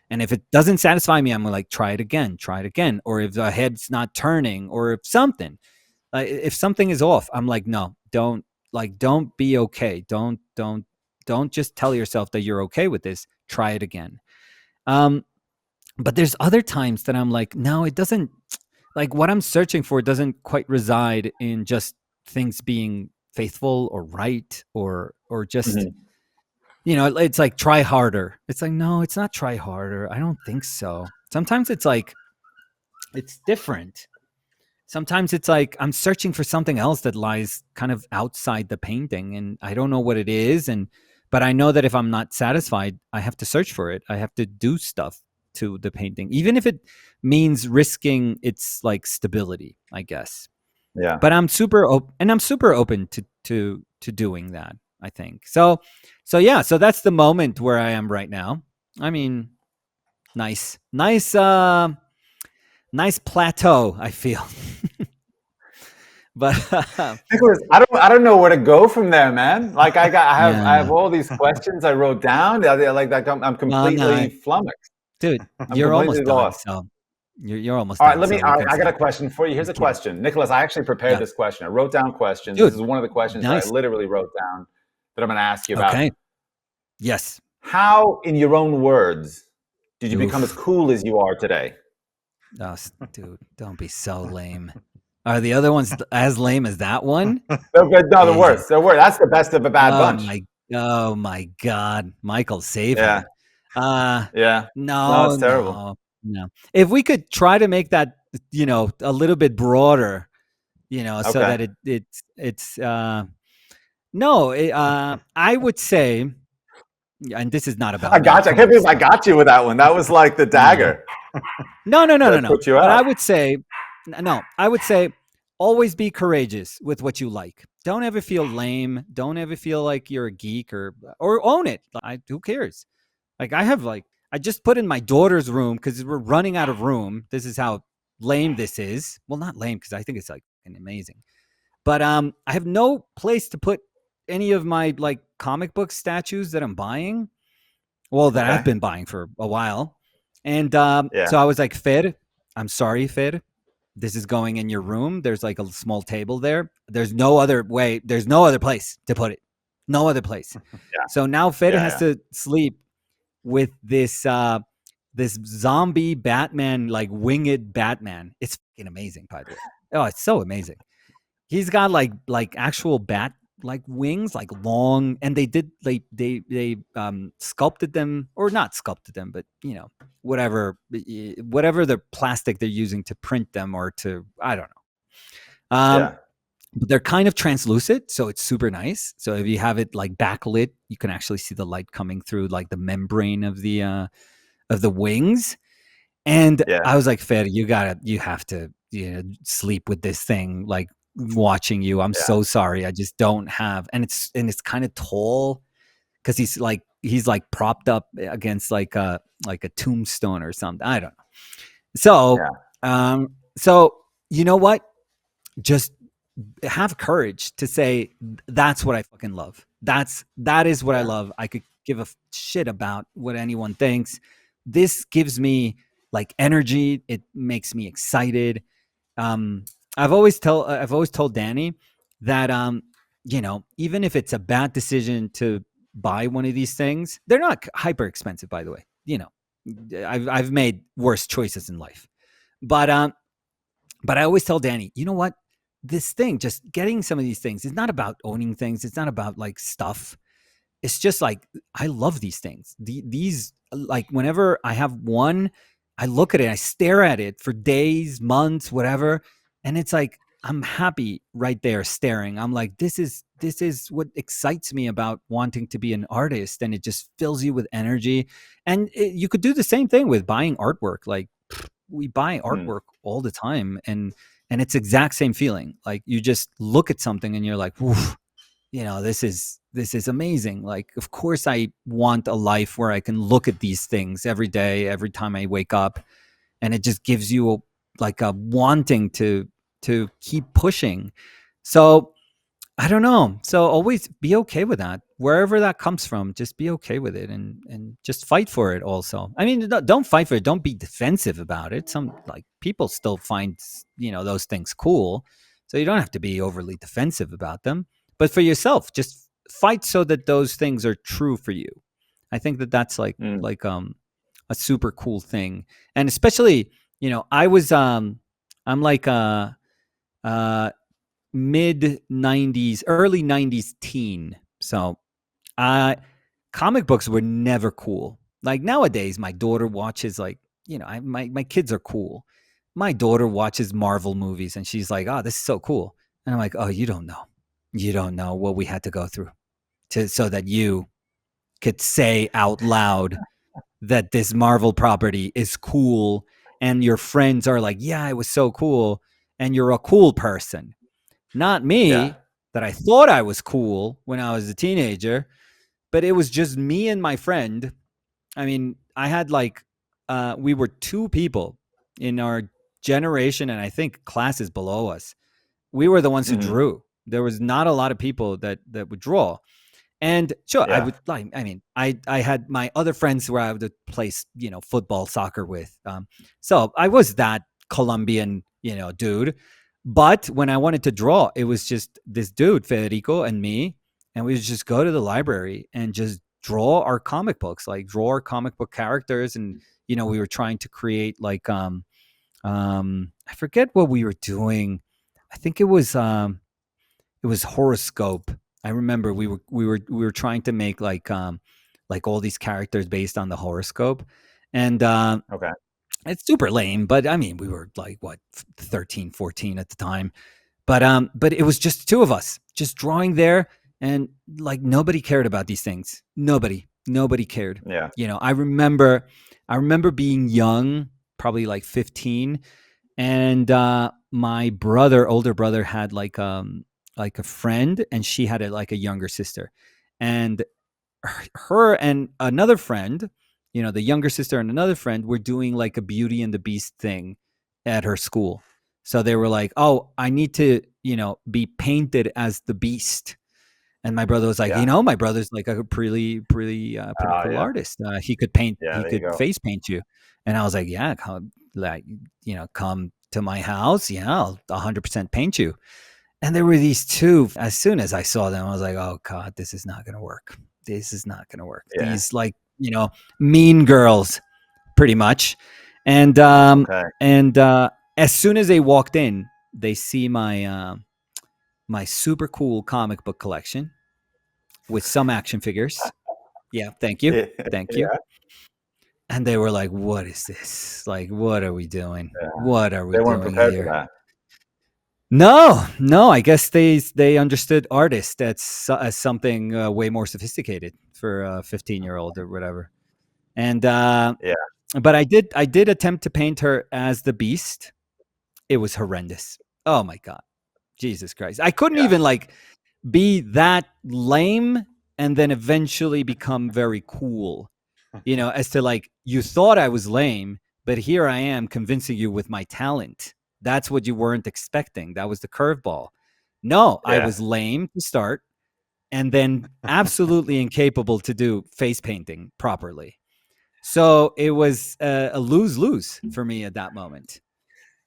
And if it doesn't satisfy me, I'm like, try it again. Or if the head's not turning, or if something is off, I'm like, no, don't be okay. Don't just tell yourself that you're okay with this. Try it again. But there's other times that I'm like, no, it doesn't, like, what I'm searching for doesn't quite reside in just things being faithful or right or just, it's like, try harder. It's like, no, it's not try harder. I don't think so. Sometimes it's like, it's different. Sometimes it's like I'm searching for something else that lies kind of outside the painting, and I don't know what it is. But I know that if I'm not satisfied, I have to search for it. I have to do stuff to the painting, even if it means risking its like stability, I guess. Yeah. But I'm super open to doing that, I think. So yeah, so that's the moment where I am right now. I mean, nice plateau, I feel. But Nicholas, I don't know where to go from there, man. Like, I have all these questions I wrote down. I'm completely flummoxed. Dude, you're almost done. So you're almost all right. done. I got a question for you. Here's a question, Nicholas. I actually prepared this question. I wrote down questions. Dude, this is one of the questions that I literally wrote down that I'm going to ask you about. Okay. Yes. How, in your own words, did you become as cool as you are today? Oh, dude, don't be so lame. Are the other ones as lame as that one? They're good. No, the worst. They're worse. That's the best of a bad bunch. Oh my God, Michael, save me. Yeah. No, it's terrible. No. If we could try to make that, a little bit broader, so that it's no, I would say, and this is not about. I got you. I can't believe I got you with that one. That was like the dagger. No. But I would say, always be courageous with what you like. Don't ever feel lame. Don't ever feel like you're a geek or own it. Who cares? Like, I just put in my daughter's room because we're running out of room. This is how lame this is. Well, not lame, because I think it's like amazing. But I have no place to put any of my like comic book statues that I'm buying. Well, that I've been buying for a while. And so I was like, Fed, I'm sorry, Fed. This is going in your room. There's like a small table there. There's no other way. There's no other place to put it. No other place. So now Fed has to sleep with this this zombie Batman, like winged Batman. It's fucking amazing, by the way. Oh, it's so amazing. He's got like actual bat like wings, like long, and they sculpted them, or not sculpted them, but whatever the plastic they're using to print them, or to, I don't know. But they're kind of translucent, so it's super nice. So if you have it like backlit, you can actually see the light coming through like the membrane of the wings. And I was like, Fed, you have to sleep with this thing, like watching you. I'm so sorry. I just don't have, and it's kind of tall because he's like propped up against like a tombstone or something. I don't know. So, so you know what? Just have courage to say, that's what I fucking love. That is what I love. I could give a shit about what anyone thinks. This gives me like energy. It makes me excited. Um, I've always told Danny that even if it's a bad decision to buy one of these things, they're not hyper expensive, by the way. I've made worse choices in life, but I always tell Danny, you know what? This thing, just getting some of these things, is not about owning things. It's not about like stuff. It's just like, I love these things. These, like, whenever I have one, I look at it, I stare at it for days, months, whatever, and it's like I'm happy right there staring. I'm like, this is what excites me about wanting to be an artist, and it just fills you with energy. And you could do the same thing with buying artwork. Like, we buy artwork all the time, and it's exact same feeling. Like, you just look at something and you're like, woof, this is amazing. Like, of course I want a life where I can look at these things every day, every time I wake up, and it just gives you a wanting to keep pushing. So I don't know. So always be okay with that. Wherever that comes from, just be okay with it, and just fight for it also. I mean, don't fight for it. Don't be defensive about it. Some, like, people still find, those things cool. So you don't have to be overly defensive about them. But for yourself, just fight so that those things are true for you. I think that that's like a super cool thing. And especially, I'm like mid 90s, early 90s teen. So comic books were never cool. Like, nowadays, my daughter watches, like, my kids are cool. My daughter watches Marvel movies and she's like, oh, this is so cool. And I'm like, oh, you don't know what we had to go through so that you could say out loud that this Marvel property is cool, and your friends are like, yeah, it was so cool, and you're a cool person. Not me, that I thought I was cool when I was a teenager, but it was just me and my friend. I mean, I had we were two people in our generation, and I think classes below us. We were the ones who drew. There was not a lot of people that would draw. And sure, I would like. I mean, I had my other friends where I would play, football, soccer with. So I was that Colombian, dude. But when I wanted to draw, it was just this dude, Federico, and me, and we would just go to the library and just draw our comic books, like draw our comic book characters, and we were trying to create I forget what we were doing. I think it was horoscope. I remember we were trying to make like all these characters based on the horoscope, and Okay. it's super lame, but I mean, we were like, what, 13, 14 at the time, but it was just two of us just drawing there, and like, nobody cared about these things. Nobody cared. Yeah. I remember being young, probably like 15, and my older brother, had like a friend, and she had a younger sister, and her and another friend, the younger sister and another friend, were doing like a Beauty and the Beast thing at her school. So they were like, oh, I need to, be painted as the Beast. And my brother was like, my brother's like a pretty cool artist. He could paint, he could face paint you. And I was like, yeah, come to my house. Yeah, I'll 100% paint you. And there were these two. As soon as I saw them, I was like, oh God, this is not going to work. This is not going to work. Yeah. These, like, mean girls, pretty much. And as soon as they walked in, they see my my super cool comic book collection with some action figures. Yeah, thank you. Thank you. And they were like, what is this? Like, what are we doing? Yeah. What are we They doing weren't prepared here? for that. No. I guess they understood artist as something way more sophisticated for a 15-year-old or whatever. And but I did attempt to paint her as the Beast. It was horrendous. Oh my God, Jesus Christ! I couldn't even like be that lame and then eventually become very cool. As to like, you thought I was lame, but here I am convincing you with my talent. That's what you weren't expecting. That was the curveball. No, I was lame to start. and then absolutely incapable to do face painting properly. So it was a lose-lose for me at that moment.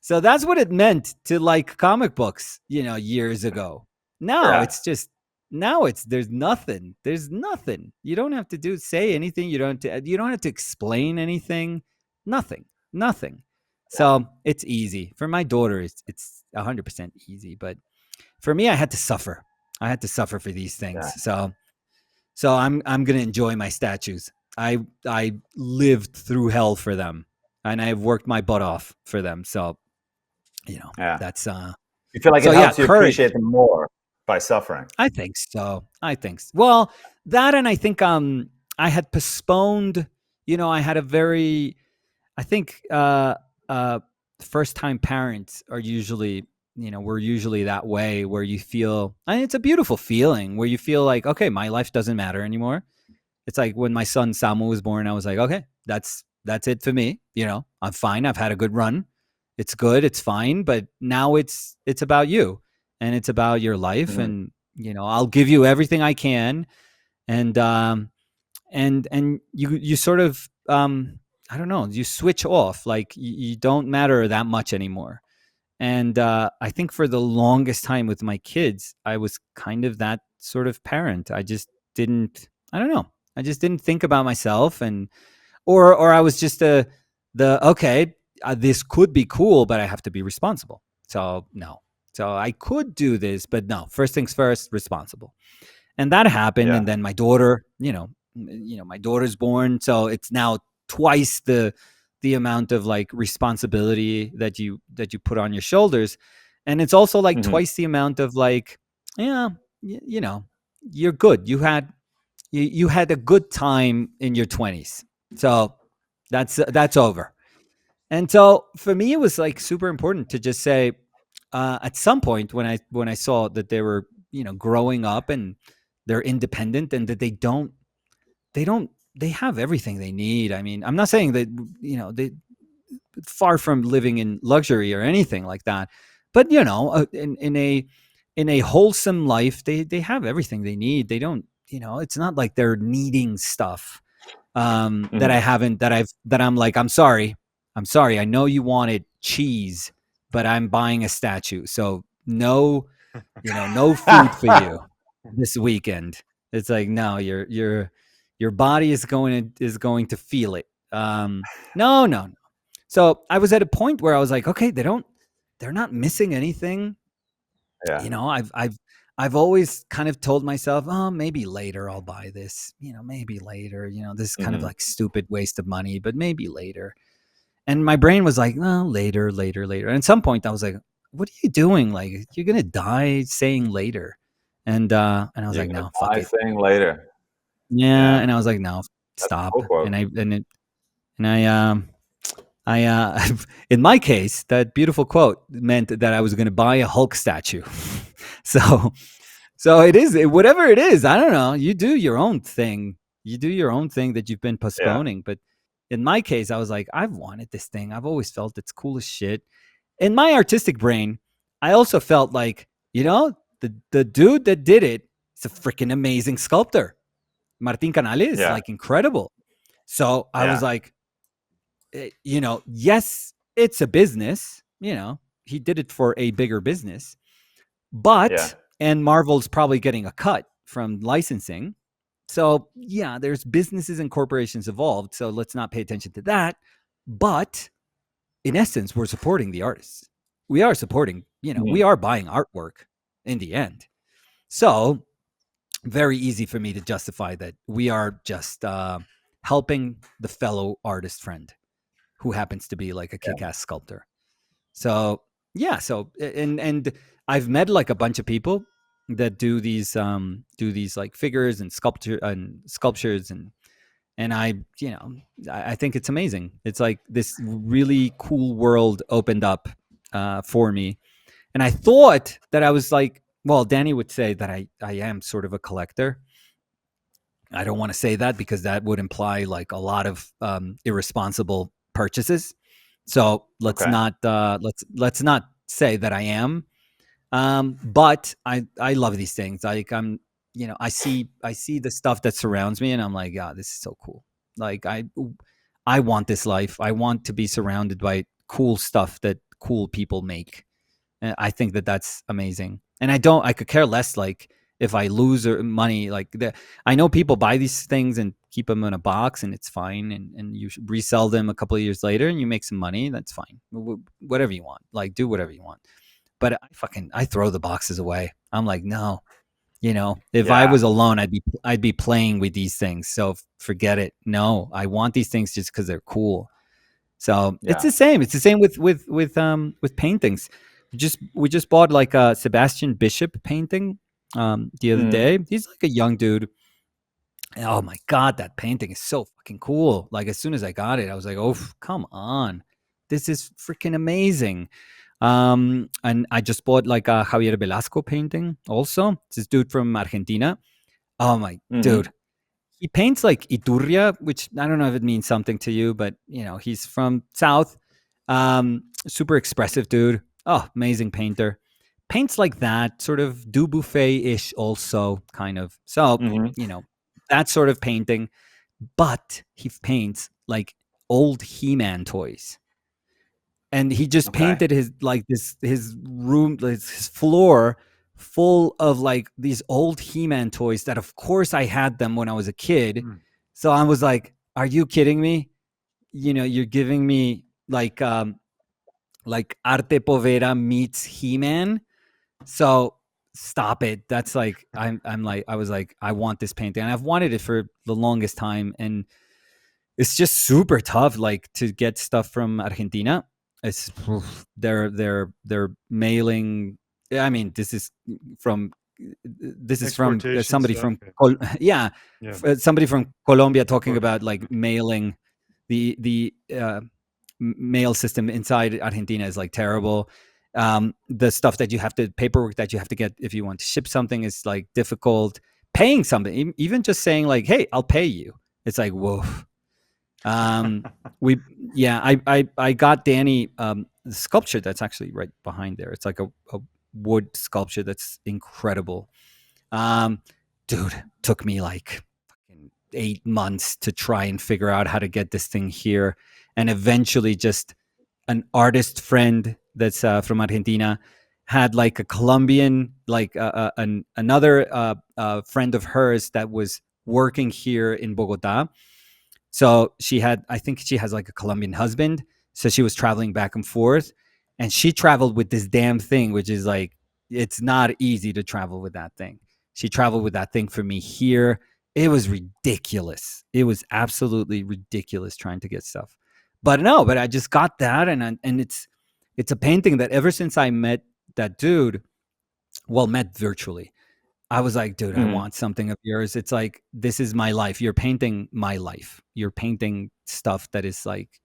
So that's what it meant to like comic books, years ago. Now Yeah. it's just there's nothing. There's nothing. You don't have to say anything. You don't have to explain anything. Nothing. Nothing. So it's easy. For my daughter, it's 100% easy. But for me, I had to suffer. I had to suffer for these things. Yeah. So I'm gonna enjoy my statues. I lived through hell for them, and I've worked my butt off for them. So Yeah. that's You feel like so it yeah, helps you courage. appreciate them more by suffering. I think so. Well, that, and I think I had postponed. I had a very, I think first time parents are usually, we're usually that way, where you feel, and it's a beautiful feeling where you feel like, okay, my life doesn't matter anymore. It's like when my son Samu was born, I was like, okay, that's it for me. I'm fine. I've had a good run. It's good. It's fine. But now it's about you, and it's about your life. Mhm. And, I'll give you everything I can. And, and you sort of, I don't know, you switch off, like you don't matter that much anymore. And I think for the longest time with my kids, I was kind of that sort of parent. I just didn't, I don't know. I just didn't think about myself, and or I was just okay, this could be cool, but I have to be responsible. So no. So I could do this, but no. First things first, responsible. And that happened, Yeah. and then my daughter, my daughter's born, so it's now twice the amount of like responsibility that you put on your shoulders, and it's also like Mhm. twice the amount of like, yeah, you're good. You had a good time in your 20s, so that's over. And so for me, it was like super important to just say, at some point when I saw that they were growing up and they're independent, and that they don't they have everything they need. I mean, I'm not saying that they far from living in luxury or anything like that, but in a wholesome life, they have everything they need. They don't, it's not like they're needing stuff that I Mhm. haven't, that I'm like, I'm sorry, I know you wanted cheese, but I'm buying a statue, so no, no food for you this weekend. It's like, no, your body is going to feel it. No, no, no. So I was at a point where I was like, okay, they're not missing anything. Yeah. I've always kind of told myself, oh, maybe later I'll buy this. Maybe later. This is kind of Mhm. like stupid waste of money, but maybe later. And my brain was like, oh, later, later, later. And at some point, I was like, what are you doing? Like, you're gonna die saying later. And I was You're like, gonna no, fuck die it. saying later. Yeah. Yeah. And I was like, no, That's a stop. cool quote. And I in my case, that beautiful quote meant that I was going to buy a Hulk statue. so, so it is whatever it is. I don't know. You do your own thing. You do your own thing that you've been Yeah. postponing. But in my case, I was like, I've wanted this thing. I've always felt it's cool as shit. In my artistic brain, I also felt like, the dude that did it is a freaking amazing sculptor. Martin Canales, Yeah. like incredible. So I was Yeah. like, yes, it's a business. He did it for a bigger business, Yeah. and Marvel's probably getting a cut from licensing. So yeah, there's businesses and corporations involved. So let's not pay attention to that. But in essence, we're supporting the artists. We are supporting, we Mhm. are buying artwork in the end. So very easy for me to justify that we are just helping the fellow artist friend who happens to be like a Yeah. kick-ass sculptor. So yeah, so and I've met like a bunch of people that do these like figures and sculptures, and I think it's amazing. It's like this really cool world opened up for me. And I thought that I was like, well, Danny would say that I am sort of a collector. I don't want to say that because that would imply like a lot of irresponsible purchases. So let's Okay. not let's not say that I am. But I love these things. Like I see the stuff that surrounds me, and I'm like, yeah, this is so cool. Like I want this life. I want to be surrounded by cool stuff that cool people make. And I think that that's amazing. And I could care less like if I lose money. Like I know people buy these things and keep them in a box, and it's fine. And you resell them a couple of years later, and you make some money. That's fine. Whatever you want. Like do whatever you want. But I throw the boxes away. I'm like, no. If I was alone, I'd be playing with these things. So forget it. No, I want these things just because they're cool. So it's the same. It's the same with paintings. We just bought like a Sebastian Bishop painting the other day. He's like a young dude. Oh my god, that painting is so fucking cool. Like as soon as I got it, I was like, oh come on, this is freaking amazing. And I just bought like a Javier Velasco painting also. It's this dude from Argentina. Oh my dude. He paints like Iturria, which I don't know if it means something to you, but he's from South. Super expressive dude. Oh, amazing painter. Paints like that, sort of Dubuffet-ish also, kind of. So, that sort of painting. But he paints like old He-Man toys. And he just painted his room, his floor full of like these old He-Man toys that of course I had them when I was a kid. So I was like, are you kidding me? You're giving me like Arte Povera meets He-Man. So stop it. That's like I was like, I want this painting. And I've wanted it for the longest time. And it's just super tough like to get stuff from Argentina. It's they're mailing. I mean, this is from somebody stuff. from somebody from Colombia talking about like mailing the mail system inside Argentina is like terrible. The stuff that paperwork that you have to get if you want to ship something is like difficult. Paying something, even just saying like, "Hey, I'll pay you," it's like whoa. I got Danny the sculpture that's actually right behind there. It's like a wood sculpture that's incredible. Dude, took me like 8 months to try and figure out how to get this thing here, and eventually just an artist friend that's from Argentina had like a Colombian, like another friend of hers that was working here in Bogota. So I think she has like a Colombian husband. So she was traveling back and forth, and she traveled with this damn thing, which is like, it's not easy to travel with that thing. She traveled with that thing for me here. It was ridiculous. It was absolutely ridiculous trying to get stuff. But I just got that. And it's a painting that ever since I met that dude, met virtually, I was like, dude, I want something of yours. It's like, this is my life. You're painting my life. You're painting stuff that is like,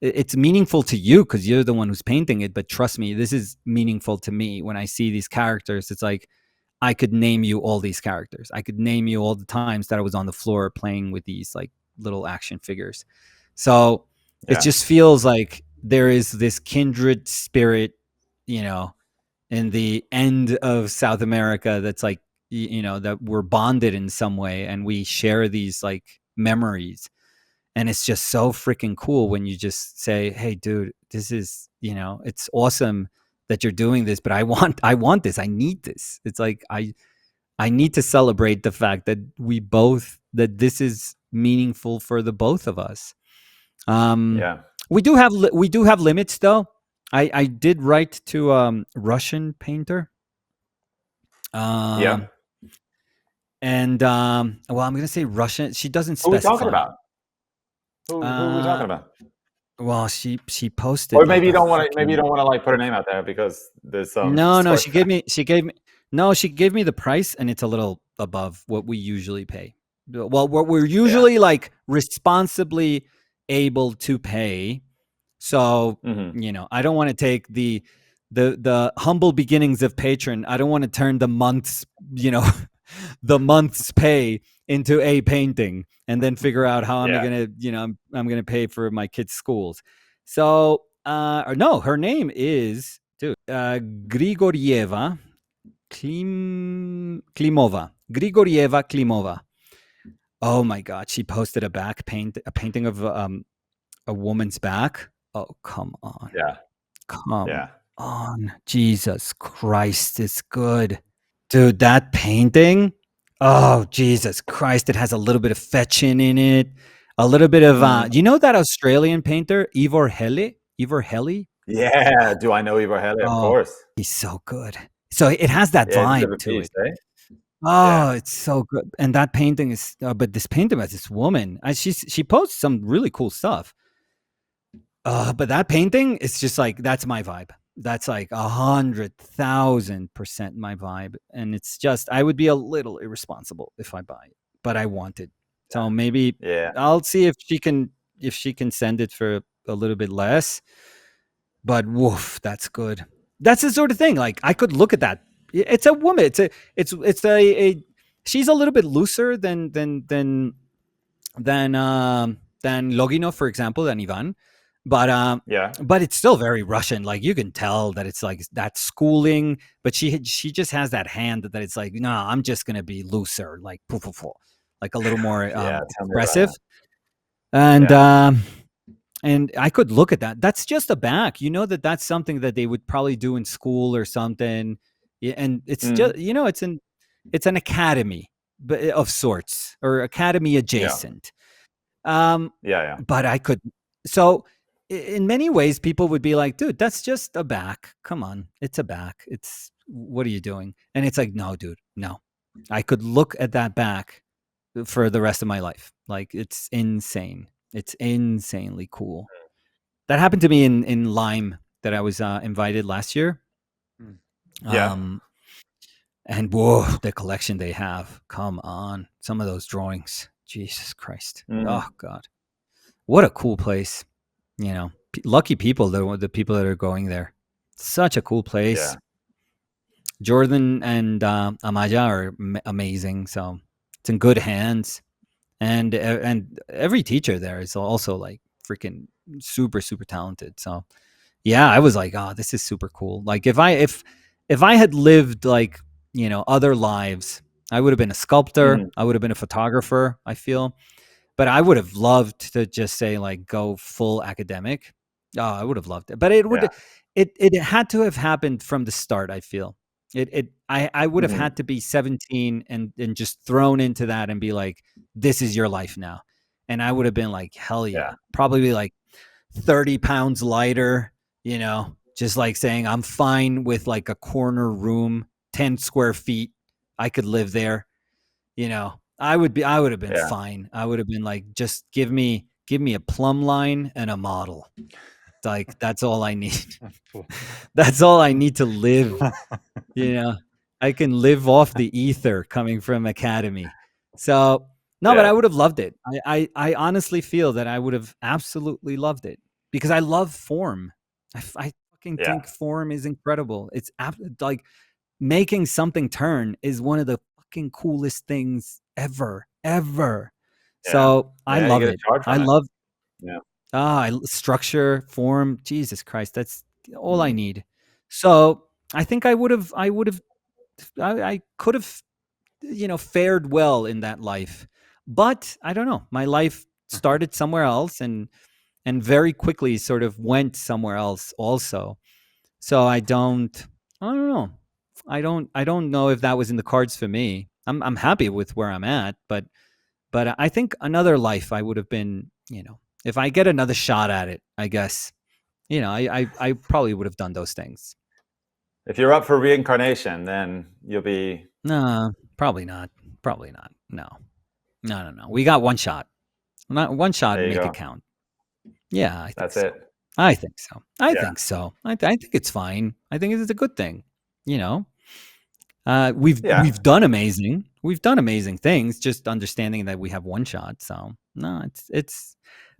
it's meaningful to you because you're the one who's painting it. But trust me, this is meaningful to me. When I see these characters, it's like, I could name you all these characters. I could name you all the times that I was on the floor playing with these like little action figures. So it just feels like there is this kindred spirit, in the end of South America that's like, that we're bonded in some way and we share these like memories. And it's just so freaking cool when you just say, hey, dude, this is, it's awesome that you're doing this, but I want this. I need this. It's like, I need to celebrate the fact that that this is meaningful for the both of us. We do have limits though. I did write to Russian painter. And I'm going to say Russian. She doesn't specify. Who are we talking about? Who are we talking about? Well, she posted. Or maybe you don't want to. Maybe you don't want to like put her name out there because there's some. No. She gave me the price, and it's a little above what we usually pay. Well, what we're usually like responsibly able to pay. So I don't want to take the humble beginnings of patron. I don't want to turn the month's the month's pay into a painting and then figure out how I'm gonna pay for my kids' schools. So no, her name is Grigorieva Klimova. Grigorieva Klimova. Oh my God, she posted a painting of a woman's back. Oh, come on. Yeah. Come Yeah. on. Jesus Christ, it's good. Dude, that painting, oh, Jesus Christ, it has a little bit of fetching in it. A little bit of, you know that Australian painter, Ivor Helle? Ivor Helle? Yeah. Do I know Ivo Helle? Of Oh, course. he's so good. So it has that Yeah, it's a bit of vibe a to beast, it. eh? Oh, Yeah. it's so good. And that painting is, but this painting has this woman, and she posts some really cool stuff. But that painting is just like, that's my vibe. That's like 100,000% my vibe. And it's just, I would be a little irresponsible if I buy it, but I want it. So maybe Yeah. I'll see if she can send it for a little bit less. But woof, that's good. That's the sort of thing. Like I could look at that. It's a woman. It's a she's a little bit looser than Loginov, for example, than Ivan. Yeah. But it's still very Russian. Like you can tell that it's like that schooling, but she just has that hand that it's like, no, I'm just gonna be looser, like poof, poof, poof, like a little more Yeah. Tell me about expressive. it. And Yeah. and I could look at that. That's just a back. You know that's something that they would probably do in school or something. Yeah, and it's just Mm. it's an academy of sorts or academy Yeah. adjacent. Um, Yeah. Yeah. but I could. So in many ways, people would be like, "Dude, that's just a back. Come on, it's a back. It's what are you doing?" And it's like, "No, dude, no. I could look at that back for the rest of my life. Like it's insane. It's insanely cool." That happened to me in Lyme that I was invited last year. Yeah. Um, and whoa, the collection they have. Come on. Some of those drawings. Jesus Christ. Mm. Oh God. What a cool place. You know, lucky people, the people that are going there. Such a cool place. Yeah. Jordan and Amaja are amazing. So it's in good hands. And every teacher there is also like freaking super, super talented. So yeah, I was like, oh, this is super cool. Like if I had lived like, other lives, I would have been a sculptor. Mm. I would have been a photographer, I feel. But I would have loved to just say like go full academic. Oh, I would have loved it. But Yeah. it had to have happened from the start, I feel. I would have Mhm. had to be 17 and just thrown into that and be like, this is your life now. And I would have been like, hell yeah. Yeah. Probably like 30 pounds lighter, just like saying I'm fine with like a corner room, 10 square feet. I could live there. I would have been Yeah. fine. I would have been like, just give me a plumb line and a model. Like that's all I need. That's all I need to live. I can live off the ether coming from academy. So no, but Yeah. I would have loved it. I honestly feel that I would have absolutely loved it because I love form. I fucking Yeah. think form is incredible. It's like making something turn is one of the fucking coolest things ever, ever. Yeah. So I Yeah. You love get a it. charge I from it. love Yeah. structure, form. Jesus Christ, that's all I Mm. need. So I think I could have, fared well in that life. But I don't know. My life started somewhere else and very quickly sort of went somewhere else also. So I don't know. I don't know if that was in the cards for me. I'm happy with where I'm at, but I think another life I would have been, if I get another shot at it, I guess, I probably would have done those things. If you're up for reincarnation, then you'll be. No, probably not. Probably not. No. No, no, no. We got one shot. Not one shot There and you make it go. count. Yeah, I think That's so. it. I think so. I Yeah. think so. I think it's fine. I think it's a good thing. You know, Yeah. we've done amazing. We've done amazing things. Just understanding that we have one shot. So no, it's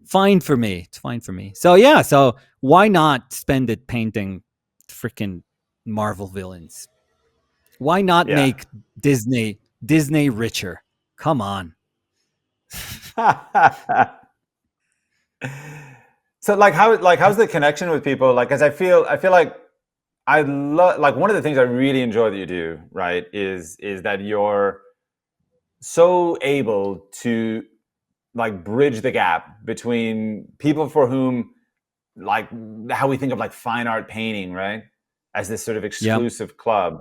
fine for me. It's fine for me. So yeah. So why not spend it painting freaking Marvel villains? Why not Yeah. make Disney richer? Come on. So how's the connection with people? Like, cause I feel like I love, like, one of the things I really enjoy that you do, right, is that so able to like bridge the gap between people for whom, like, how we think of like fine art painting, right, as this sort of Yep. exclusive club,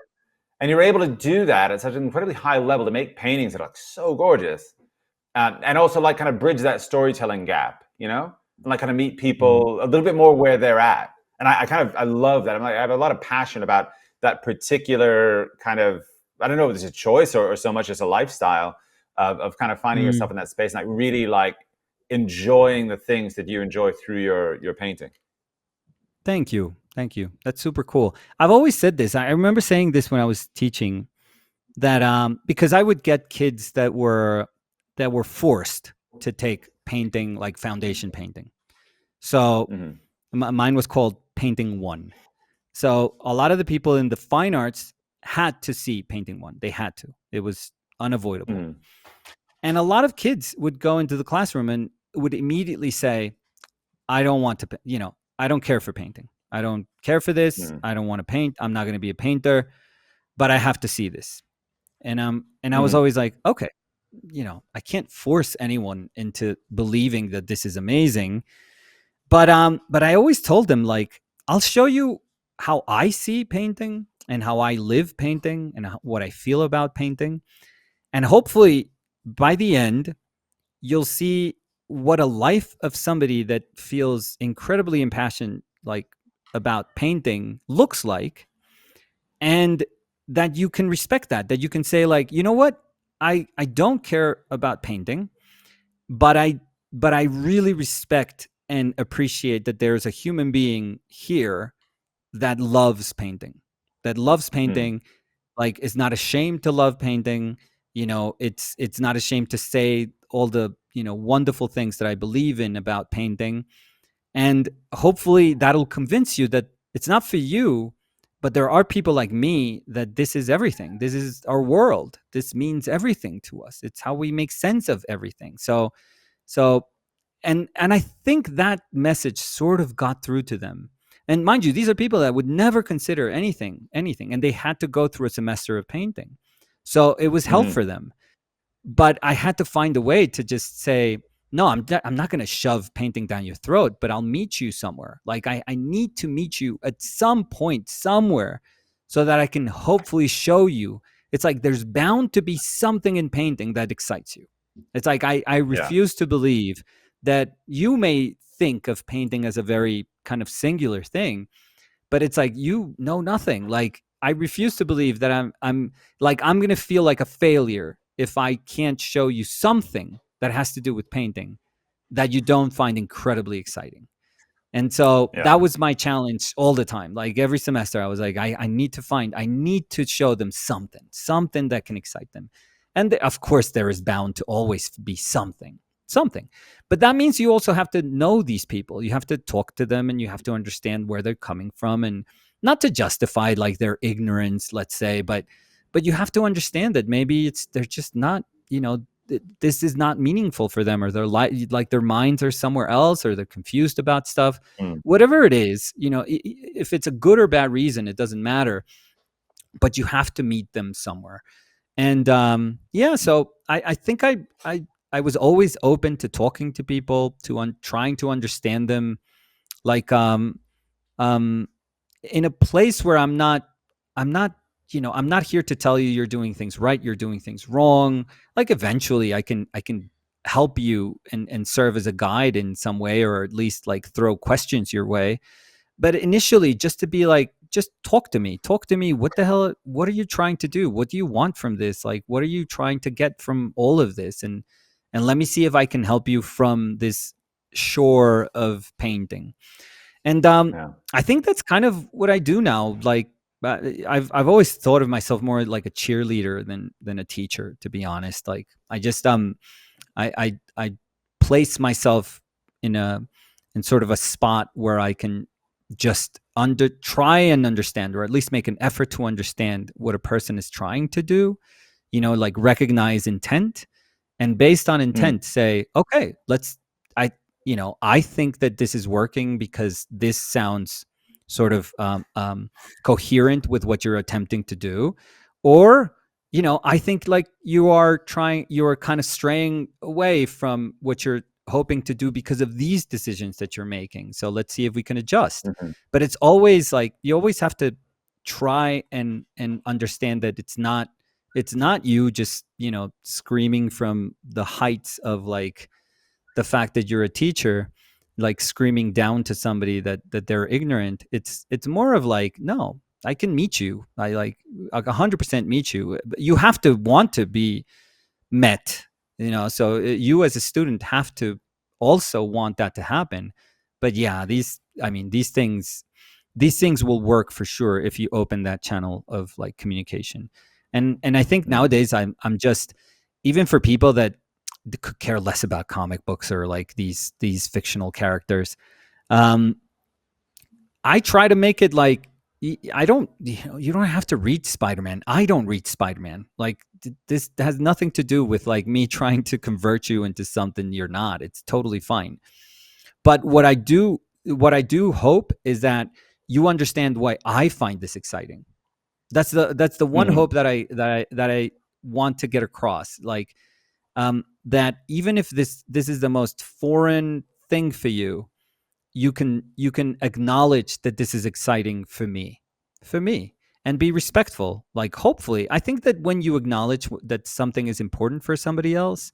and you're able to do that at such an incredibly high level to make paintings that are like so gorgeous, and also like kind of bridge that storytelling gap, and like kind of meet Mhm. people a little bit more where they're at. And I love that. I have a lot of passion about that particular kind of, I don't know if it's a choice or so much as a lifestyle of kind of finding yourself Mm. in that space and like really like enjoying the things that you enjoy through your painting. Thank you. Thank you. That's super cool. I've always said this. I remember saying this when I was teaching that because I would get kids that were forced to take painting, like foundation painting. So Mm-hmm. mine was called Painting One. So a lot of the people in the fine arts had to see Painting One. They had to. It was unavoidable. Mm-hmm. And a lot of kids would go into the classroom and would immediately say, I don't want to, I don't care for painting. I don't care for this. Mm-hmm. I don't want to paint. I'm not going to be a painter, but I have to see this. And I was Mm-hmm. always like, okay, I can't force anyone into believing that this is amazing. But I always told them, like, I'll show you how I see painting and how I live painting and what I feel about painting. And hopefully by the end, you'll see what a life of somebody that feels incredibly impassioned, like, about painting looks like, and that you can respect that you can say, like, you know what, I don't care about painting, but I really respect and appreciate that there's a human being here that loves painting, that loves Mm-hmm. painting, like, is not ashamed to love painting. It's not ashamed to say all the wonderful things that I believe in about painting. And hopefully that'll convince you that it's not for you, but there are people like me that this is everything. This is our world. This means everything to us. It's how we make sense of everything. So and I think that message sort of got through to them. And mind you, these are people that would never consider anything, and they had to go through a semester of painting. So it was hell Mm-hmm. for them. But I had to find a way to just say, no, I'm not going to shove painting down your throat, but I'll meet you somewhere. Like, I need to meet you at some point somewhere so that I can hopefully show you. It's like there's bound to be something in painting that excites you. It's like I Yeah. refuse to believe that you may think of painting as a very kind of singular thing, but it's like you know nothing. Like, I refuse to believe that I'm going to feel like a failure if I can't show you something that has to do with painting that you don't find incredibly exciting. And so Yeah. that was my challenge all the time. Like, every semester I was like, I need to show them something that can excite them. And of course there is bound to always be something. But that means you also have to know these people. You have to talk to them and you have to understand where they're coming from, and not to justify like their ignorance, let's say, but you have to understand that maybe they're just not, this is not meaningful for them, or their like their minds are somewhere else, or they're confused about stuff. Mm. Whatever it is, if it's a good or bad reason, it doesn't matter, but you have to meet them somewhere. And yeah, so I think I was always open to talking to people, to trying to understand them, like, um in a place where I'm not I'm not here to tell you you're doing things right, you're doing things wrong. Like, eventually I can help you and serve as a guide in some way, or at least like throw questions your way. But initially, just to be like, just talk to me. What are you trying to do? What do you want from this? Like, what are you trying to get from all of this? And let me see if I can help you from this shore of painting. And Yeah. I think that's kind of what I do now. Like, I've always thought of myself more like a cheerleader than a teacher, to be honest. Like, I just I place myself in in sort of a spot where I can just try and understand, or at least make an effort to understand what a person is trying to do. Like, recognize intent, and based on Mm. intent say, okay, I I think that this is working because this sounds sort of coherent with what you're attempting to do. Or I think like you are kind of straying away from what you're hoping to do because of these decisions that you're making. So let's see if we can adjust. Mhm. But it's always like you always have to try and understand that it's not you just, screaming from the heights of like the fact that you're a teacher, like screaming down to somebody that they're ignorant. It's more of like, no, I can meet you. I like 100% meet you. But you have to want to be met, so you as a student have to also want that to happen. But yeah, these things will work for sure if you open that channel of like communication. And I think Mm. nowadays I'm just, even for people that could care less about comic books or like these fictional characters, um I try to make it like, I don't, you don't have to read Spider-Man. I don't read Spider-Man. Like this has nothing to do with like me trying to convert you into something you're not. It's totally fine. But what I do hope is that you understand why I find this exciting. That's the one Mhm. hope that I want to get across. Like, that even if this is the most foreign thing for you, you can acknowledge that this is exciting for me, and be respectful. Like, hopefully, I think that when you acknowledge that something is important for somebody else,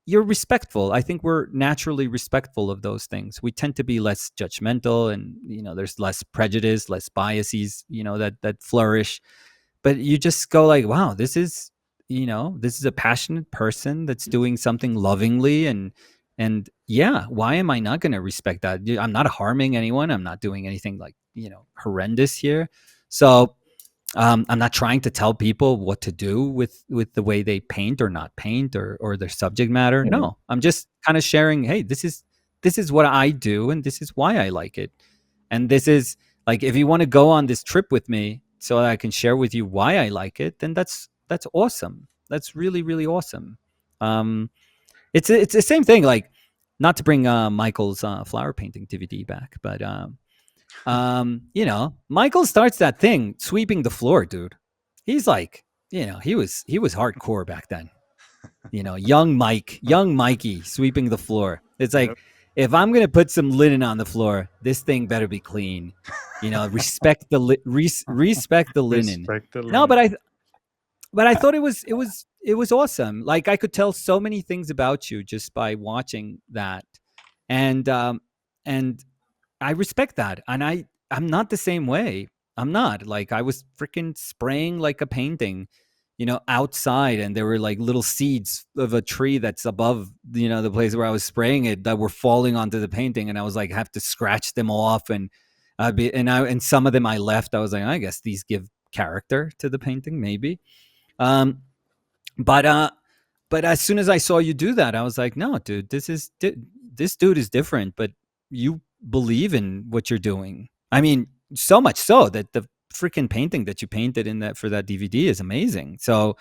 you're respectful. I think we're naturally respectful of those things. We tend to be less judgmental, and there's less prejudice, less biases, that flourish. But you just go like, wow, this is a passionate person that's doing something lovingly, and yeah, why am I not going to respect that? I'm not harming anyone. I'm not doing anything like, horrendous here. So, I'm not trying to tell people what to do with the way they paint or not paint, or their subject matter. Mhm. No, I'm just kind of sharing, hey, this is what I do, and this is why I like it. And this is like, if you want to go on this trip with me so that I can share with you why I like it, then that's awesome. That's really, really awesome. Um, it's the same thing. Like, not to bring Michael's flower painting DVD back, but Michael starts that thing sweeping the floor, dude. He's like, he was hardcore back then. Young Mikey sweeping the floor. It's Yep. like, if I'm gonna put some linen on the floor, this thing better be clean. Respect the linen. Respect the No, limit. but I thought it was awesome. Like, I could tell so many things about you just by watching that, and and I respect that, and I'm not the same way. I'm not. Like, I was freaking spraying like a painting, outside, and there were like little seeds of a tree that's above, the place where I was spraying it, that were falling onto the painting, and I was like, have to scratch them off, and and some of them I left. I was like, I guess these give character to the painting, maybe. Um, but as soon as I saw you do that, I was like, no, dude, this dude is different, but you believe in what you're doing. I mean, so much so that the freaking painting that you painted in that for that DVD is amazing. So,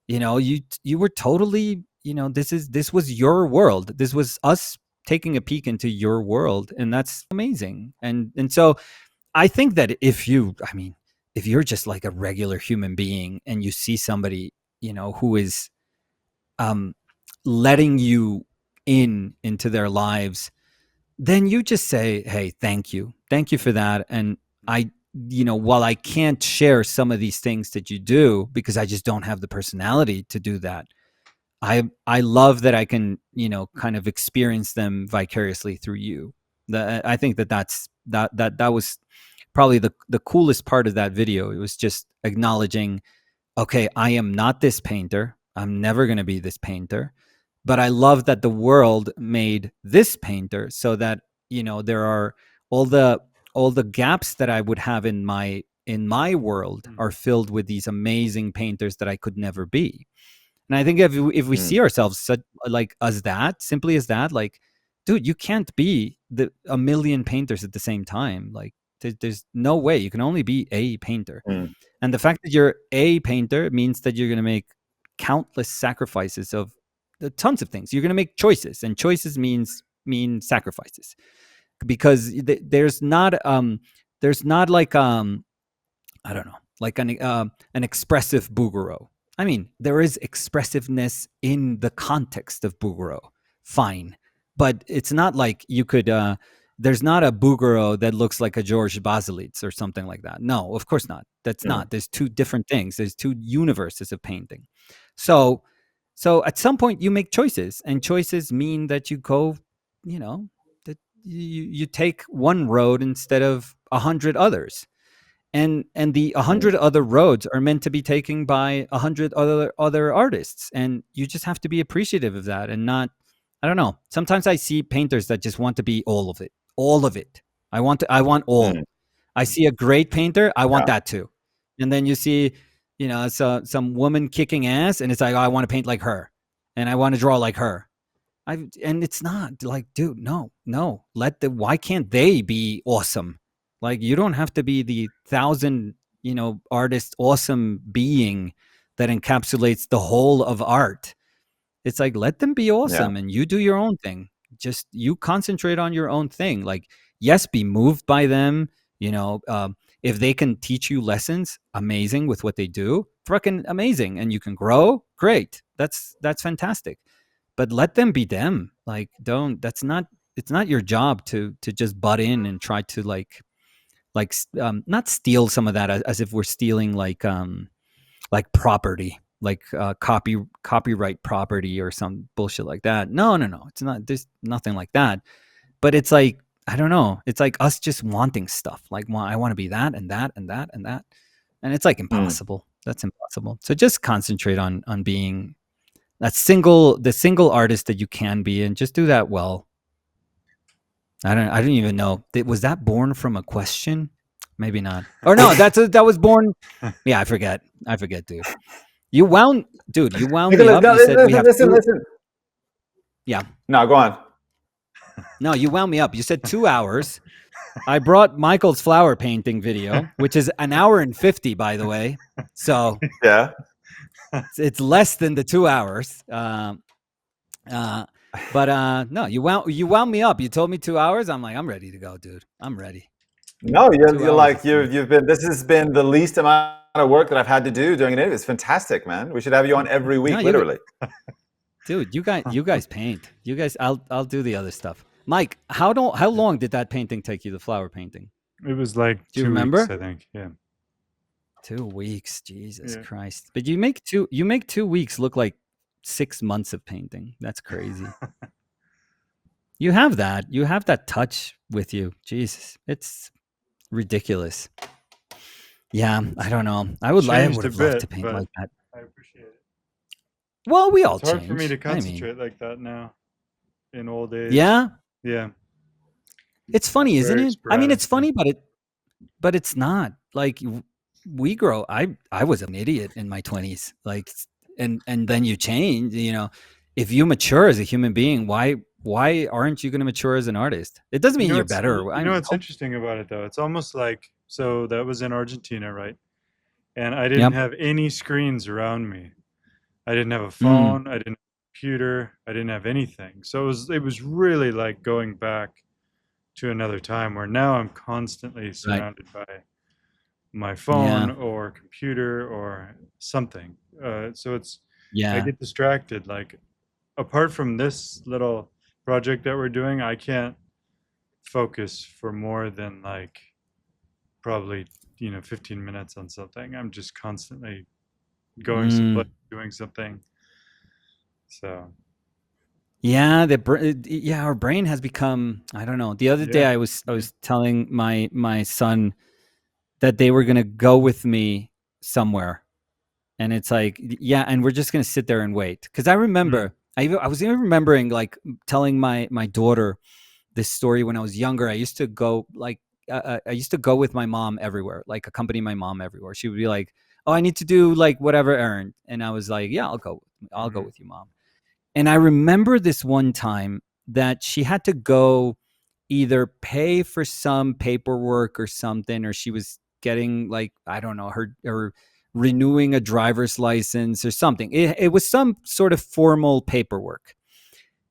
you were totally, this was your world. This was us taking a peek into your world, and that's amazing. And so I think that if you're just like a regular human being and you see somebody, who is um, letting you into their lives, then you just say, "Hey, thank you for that." And I, while I can't share some of these things that you do because I just don't have the personality to do that, I love that I can, kind of experience them vicariously through you. I think that was probably the coolest part of that video. It was just acknowledging, okay, I am not this painter. I'm never going to be this painter. But I love that the world made this painter so that, there are all the all the gaps that I would have in my world Mm. are filled with these amazing painters that I could never be. And I think if we Mm. see ourselves like as that, simply as that, like, dude, you can't be a million painters at the same time. Like, there's no way. You can only be a painter. Mm. And the fact that you're a painter means that you're going to make countless sacrifices of tons of things. You're going to make choices, and choices mean sacrifices, because there's not like, I don't know, like an expressive Bouguereau. I mean, there is expressiveness in the context of Buguro. Fine. But it's not like you could there's not a Buguro that looks like a George Baselitz or something like that. No, of course not. That's not. There's two different things. There's two universes of painting. So at some point you make choices, and choices mean that you go, that you take one road instead of 100 others. And the 100 other roads are meant to be taken by 100 other artists, and you just have to be appreciative of that, and not, I don't know, sometimes I see painters that just want to be all of it. I want all. I see a great painter, I want that too. And then you see, some woman kicking ass, and it's like, oh, I want to paint like her, and I want to draw like her. And it's not like, dude, no. Why can't they be awesome? Like, you don't have to be the 1,000, artist awesome being that encapsulates the whole of art. It's like, let them be awesome, and you do your own thing. Just you concentrate on your own thing. Like, yes, be moved by them. If they can teach you lessons, amazing with what they do, freaking amazing, and you can grow, great. That's fantastic. But let them be them. Like, don't. It's not your job to just butt in and try to not steal some of that, as if we're stealing like property, like copyright property or some bullshit like that. No, it's not. There's nothing like that. But it's like, I don't know. It's like us just wanting stuff. Like, well, I want to be that and that and that and that, and it's like impossible. That's impossible. So just concentrate on being the single artist that you can be, and just do that well. I don't even know. Was that born from a question? Maybe not. Or no, that was born. Yeah, I forget, dude. You wound Nicolas, me up. no, You said we have listen. Yeah. No, go on. No, you wound me up. You said 2 hours. I brought Michael's flower painting video, which is an hour and 50, by the way. So Yeah. it's less than the 2 hours. But no, you wound me up. You told me 2 hours. I'm like, I'm ready to go, dude. I'm ready. No, you're like, you've been. This has been the least amount of work that I've had to do doing it. It's fantastic, man. We should have you on every week, literally. Dude, you guys paint. You guys, I'll do the other stuff. Mike, how long did that painting take you? The flower painting? It was like Do you 2 remember? weeks, I think. Yeah. 2 weeks, Jesus Christ! But you make 2 weeks look like 6 months of painting. That's crazy. You have that touch with you. Jesus, it's ridiculous. Yeah, I don't know. I would have loved to paint like that. I appreciate it. Well, we all It's hard change. for me to concentrate like that now in old age. Yeah? Yeah. It's funny, isn't Very it? I mean, it's sporadic, funny, but it's not. Like, we grow. I was an idiot in my 20s. Like, and then you change, if you mature as a human being, why aren't you going to mature as an artist? It doesn't mean you're better. You know what's interesting about it, though? It's almost like, so that was in Argentina, right? And I didn't have any screens around me. I didn't have a phone. I didn't have a computer. I didn't have anything. So it was really like going back to another time, where now I'm constantly surrounded by my phone or computer or something. So I get distracted. Like, apart from this little project that we're doing, I can't focus for more than like probably 15 minutes on something. I'm just constantly going someplace, doing something. So our brain has become, I don't know. The other day I was telling my son that they were going to go with me somewhere, and it's like, and we're just going to sit there and wait. Because I remember I was even remembering, like, telling my daughter this story when I was younger. I used to go with my mom everywhere, like accompany my mom everywhere. She would be like, "Oh, I need to do like whatever errand," and I was like, "Yeah, I'll go with you, Mom." And I remember this one time that she had to go either pay for some paperwork or something, or she was getting, like, I don't know, her renewing a driver's license or something. It was some sort of formal paperwork.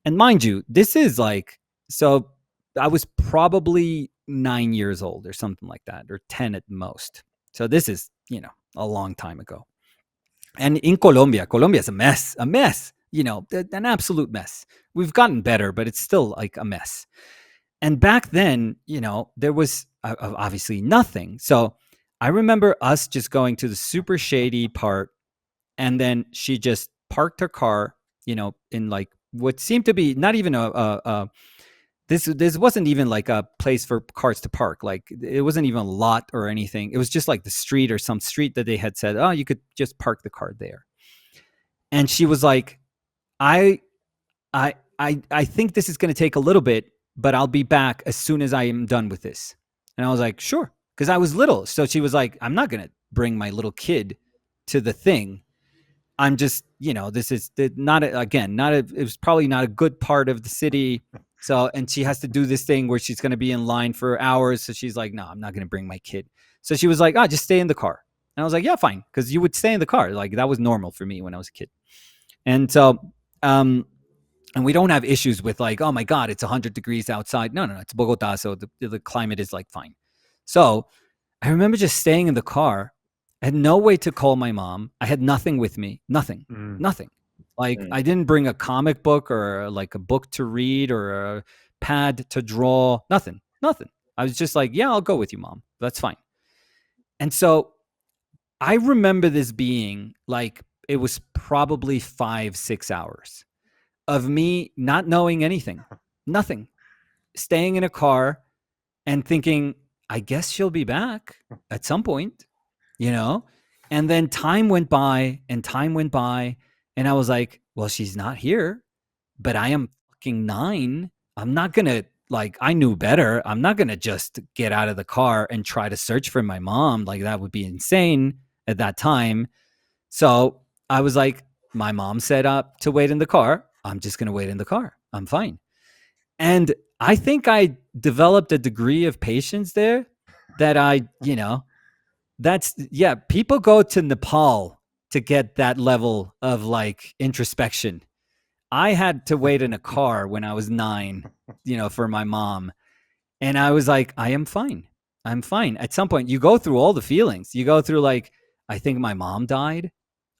And mind you, this is like, so I was probably 9 years old or something like that, or 10 at most. So this is, a long time ago. And in Colombia, Colombia is a mess, an absolute mess. We've gotten better, but it's still like a mess. And back then, there was obviously nothing. So I remember us just going to the super shady part, and then she just parked her car, in like what seemed to be not even this wasn't even like a place for cars to park. Like it wasn't even a lot or anything. It was just like the street or some street that they had said, oh, you could just park the car there. And she was like, I I think this is going to take a little bit, but I'll be back as soon as I am done with this. And I was like, sure, because I was little. So she was like, I'm not going to bring my little kid to the thing. I'm just, this is not it was probably not a good part of the city. So, and she has to do this thing where she's going to be in line for hours. So she's like, no, I'm not going to bring my kid. So she was like, oh, just stay in the car. And I was like, yeah, fine. Because you would stay in the car. Like that was normal for me when I was a kid. And so, and we don't have issues with like, oh my God, it's 100 degrees outside. No, it's Bogota. So the climate is like fine. So I remember just staying in the car. I had no way to call my mom. I had nothing with me. Nothing. Like I didn't bring a comic book or like a book to read or a pad to draw. Nothing. I was just like, yeah, I'll go with you, Mom. That's fine. And so I remember this being like, it was probably 5-6 hours of me not knowing anything, nothing, staying in a car and thinking, I guess she'll be back at some point, And then time went by. And I was like, well, she's not here, but I am fucking 9. I'm not going to I knew better. I'm not going to just get out of the car and try to search for my mom. Like that would be insane at that time. So I was like, my mom set up to wait in the car. I'm just going to wait in the car. I'm fine. And I think I developed a degree of patience there that people go to Nepal to get that level of like introspection. I had to wait in a car when I was 9, for my mom. And I was like, I am fine. I'm fine. At some point, you go through all the feelings. You go through like, I think my mom died.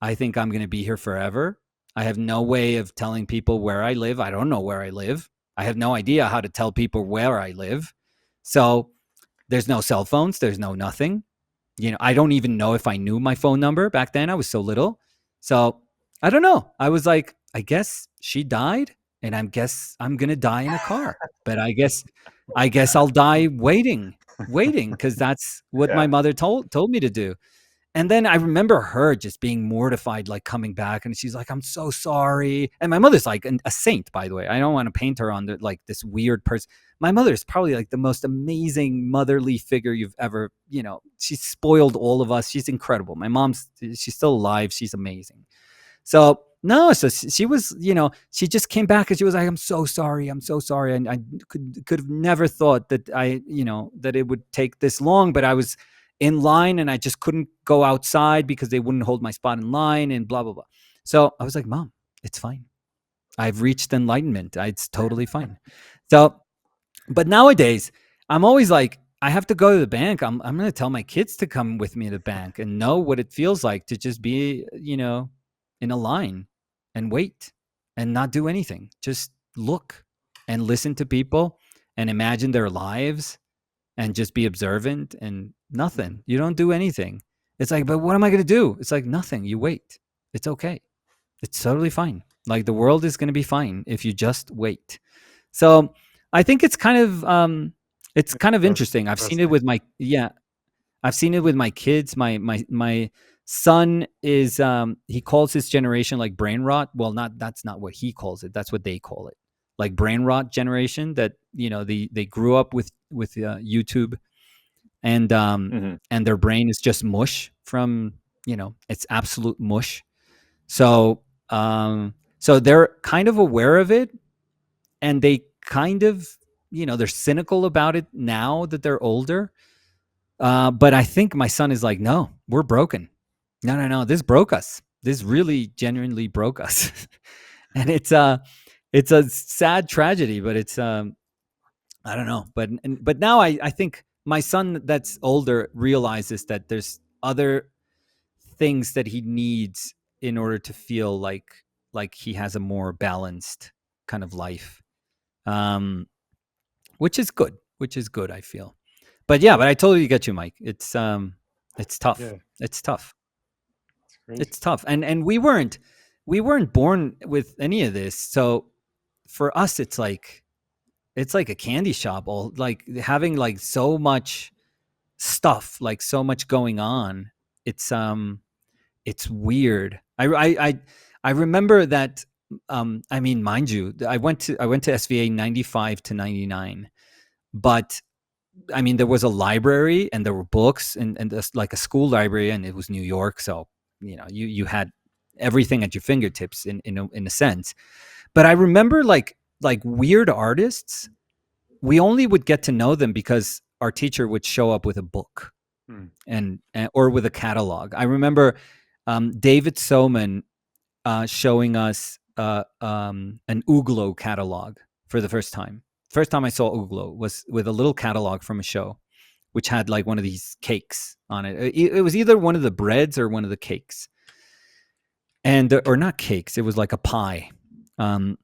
I think I'm going to be here forever. I have no way of telling people where I live. I don't know where I live. I have no idea how to tell people where I live. So there's no cell phones. There's no nothing. I don't even know if I knew my phone number back then. I was so little. So I don't know. I was like, I guess she died and I guess I'm going to die in a car. But I guess I'll die waiting because that's what my mother told me to do. And then I remember her just being mortified, like coming back, and she's like, "I'm so sorry." And my mother's like a saint, by the way. I don't want to paint her on like this weird person. My mother is probably like the most amazing motherly figure you've ever, she's spoiled all of us. She's incredible. My mom's, she's still alive. She's amazing. So no, so she was, she just came back and she was like, I'm so sorry. And I could have never thought that that it would take this long, but I was in line and I just couldn't go outside because they wouldn't hold my spot in line and blah, blah, blah. So I was like, Mom, it's fine. I've reached enlightenment. It's totally fine. So, but nowadays I'm always like, I have to go to the bank. I'm going to tell my kids to come with me to the bank and know what it feels like to just be, in a line and wait and not do anything. Just look and listen to people and imagine their lives and just be observant and nothing. You don't do anything. It's like, but what am I going to do? It's like nothing. You wait. It's okay. It's totally fine. Like the world is going to be fine if you just wait. So I think it's kind of interesting. I've seen it with my kids. My son is he calls his generation like brain rot. Well, that's not what he calls it. That's what they call it. Like brain rot generation, that they grew up with YouTube and and their brain is just mush from it's absolute mush. So so they're kind of aware of it, and they kind of they're cynical about it now that they're older. But I think my son is like, no, we're broken. No, this broke us. This really genuinely broke us. And it's a sad tragedy, but it's I don't know. But now I think my son that's older realizes that there's other things that he needs in order to feel like he has a more balanced kind of life, which is good. I feel, but I totally get you, Mike. It's tough. Yeah, It's tough. it's crazy. It's tough, and we weren't born with any of this, so for us, it's like a candy shop, all like having like so much stuff, like so much going on. It's weird. I remember that. I mean, mind you, I went to SVA 95 to 99, but I mean, there was a library and there were books and like a school library, and it was New York, so you had everything at your fingertips in a sense. But I remember like weird artists, we only would get to know them because our teacher would show up with a book and or with a catalog. I remember David Soman showing us an Uglo catalog for the first time. First time I saw Uglo was with a little catalog from a show, which had like one of these cakes on it. It was either one of the breads or one of the cakes, and or not cakes. It was like a pie, and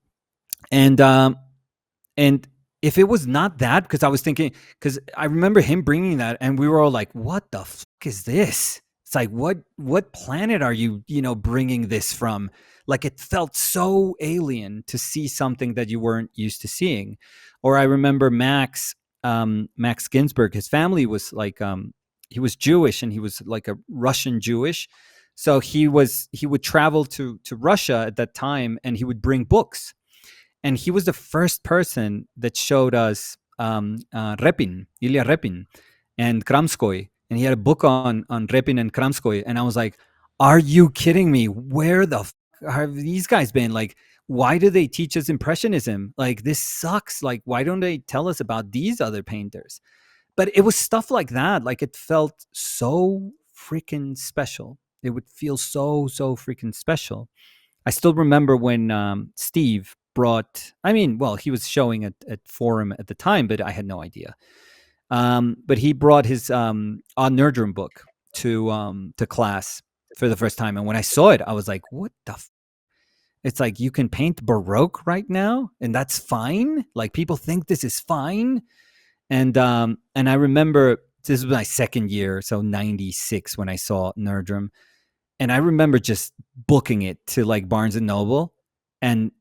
if it was not that, because I was thinking, because I remember him bringing that, and we were all like, "What the fuck is this?" It's like, what planet are you, bringing this from? Like, it felt so alien to see something that you weren't used to seeing. Or I remember Max Ginsburg. His family was like, he was Jewish, and he was like a Russian Jewish. So he would travel to Russia at that time, and he would bring books. And he was the first person that showed us Repin, Ilya Repin, and Kramskoy. And he had a book on Repin and Kramskoy. And I was like, are you kidding me? Where the f have these guys been? Like, why do they teach us Impressionism? Like, this sucks. Like, why don't they tell us about these other painters? But it was stuff like that. Like, it felt so freaking special. It would feel so freaking special. I still remember when Steve brought, he was showing at Forum at the time, but I had no idea. But he brought his On Nerdrum book to class for the first time. And when I saw it, I was like, what the it's like, you can paint Baroque right now, and that's fine. Like, people think this is fine. And I remember this was my second year, so 96 when I saw Nerdrum. And I remember just booking it to like Barnes and Noble, and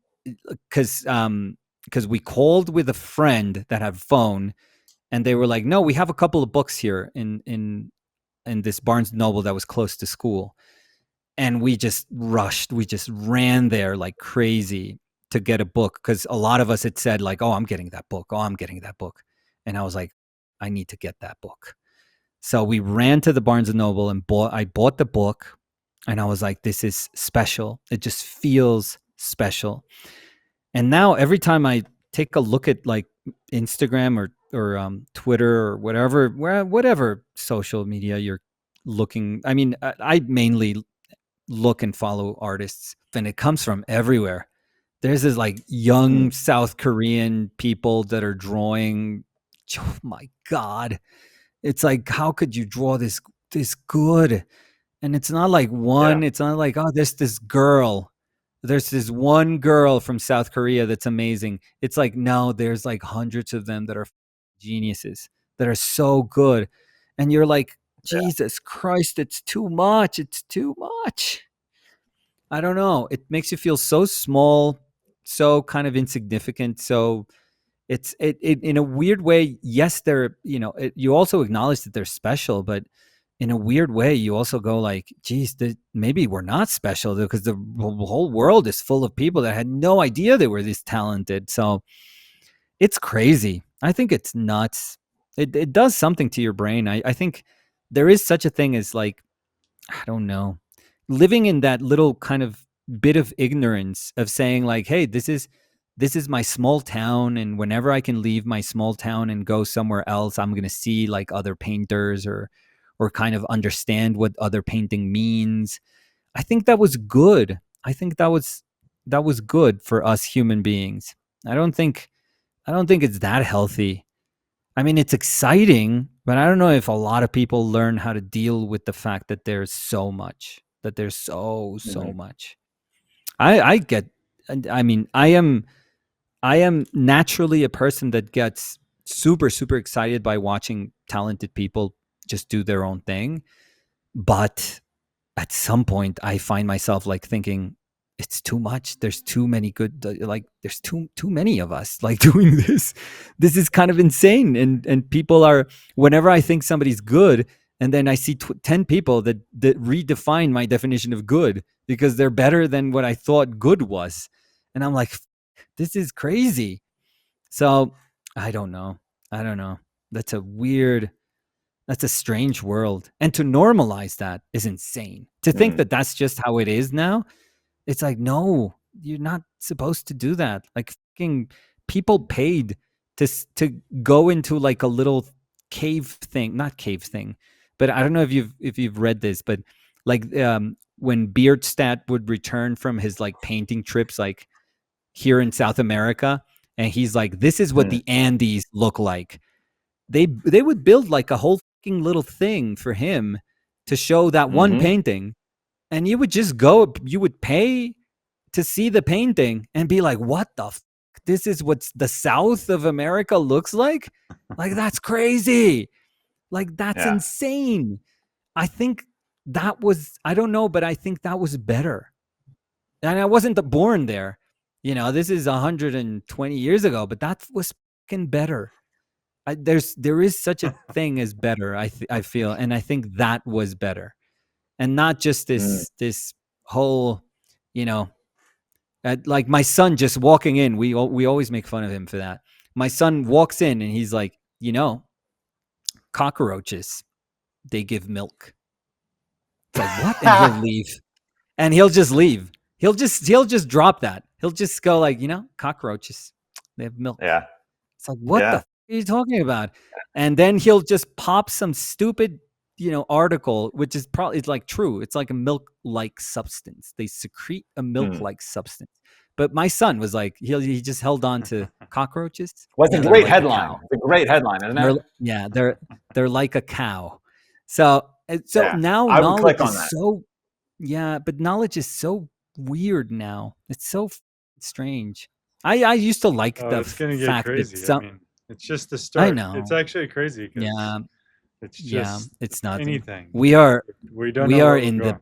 because we called with a friend that had a phone, and they were like, "No, we have a couple of books here in this Barnes and Noble that was close to school," and we just rushed. We just ran there like crazy to get a book, because a lot of us had said like, "Oh, I'm getting that book. Oh, I'm getting that book," and I was like, "I need to get that book." So we ran to the Barnes and Noble and I bought the book. And I was like, this is special. It just feels special. And now every time I take a look at like Instagram or Twitter or whatever social media you're looking, I mainly look and follow artists, and it comes from everywhere. There's this like young South Korean people that are drawing. Oh my God. It's like, how could you draw this good? And it's not like one, it's not like, oh, there's this girl. There's this one girl from South Korea that's amazing. It's like, no, there's like hundreds of them that are geniuses, that are so good. And you're like, Jesus Christ, it's too much. It's too much. I don't know. It makes you feel so small, so kind of insignificant. So it in a weird way, yes, they're, you also acknowledge that they're special, but in a weird way, you also go like, geez, maybe we're not special, because the whole world is full of people that had no idea they were this talented. So it's crazy. I think it's nuts. It does something to your brain. I think there is such a thing as like, I don't know, living in that little kind of bit of ignorance of saying like, hey, this is my small town, and whenever I can leave my small town and go somewhere else, I'm going to see like other painters or kind of understand what other painting means. I think that was good. I think that was good for us human beings. I don't think it's that healthy. I mean, it's exciting, but I don't know if a lot of people learn how to deal with the fact that there's so much. that there's so Mhm. much. I get, I mean, I am naturally a person that gets super excited by watching talented people just do their own thing. But at some point I find myself like thinking it's too much. There's too many good, like there's too many of us like doing this. This is kind of insane. And people are, whenever I think somebody's good, and then I see 10 people that redefine my definition of good because they're better than what I thought good was. And I'm like, this is crazy. So I don't know. I don't know. That's a weird, that's a strange world. And to normalize that is insane. To think Mm. that that's just how it is now, it's like, no, you're not supposed to do that. Like fucking people paid to go into like a little cave thing, not cave thing, but I don't know if you've read this, but like when Bierstadt would return from his like painting trips, like here in South America, and he's like, this is what Mm. the Andes look like. They would build like a whole fucking little thing for him to show that one Mhm. painting, and you would just go, you would pay to see the painting and be like, what the fuck? This is what the South of America looks like? Like, that's crazy. Like, that's Yeah. insane. I think that was, I don't know, but I think that was better. And I wasn't born there. You know, this is 120 years ago, but that was fucking better. There is such a thing as better. I feel, and I think that was better, and not just Mm. this whole, you know, like my son just walking in. We always make fun of him for that. My son walks in and he's like, you know, cockroaches, they give milk. It's like, what? And he'll leave, and he'll just leave. He'll just drop that. He'll just go like, you know, cockroaches, they have milk. Yeah. It's like, what the Yeah. f- are you talking about? And then he'll just pop some stupid, you know, article, which is probably, it's like true. It's like a milk-like substance. They secrete a Mm. milk-like substance. But my son was like, he just held on to cockroaches. Well, it's a They're great like a headline. cow. It's a great headline, isn't it? They're like a cow. So Yeah. now I would click knowledge on is that. so, yeah, but knowledge is so weird now. It's so strange. I used to like Oh, the it's gonna get fact that crazy. I some, mean, it's just the I start. It's know. actually crazy because Yeah, it's yeah, just it's nothing. anything. We are We don't we know are where we're in the, going.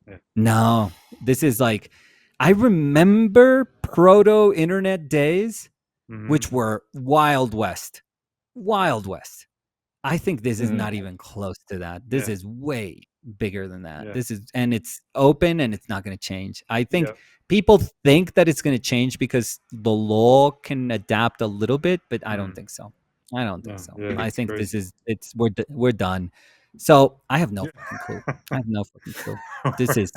Yeah. no. This is like, I remember proto internet days, Hmm. which were Wild West. Wild West. I think this is Mm. not even close to that. This Yeah. is way bigger than that. Yeah. This is, and it's open and it's not going to change. I think Yeah. people think that it's going to change because the law can adapt a little bit, but I don't Mm. think so. I don't think No. so. Yeah. I It's think this crazy. is, we're done. So I have no Yeah. fucking clue. I have no fucking clue. This is,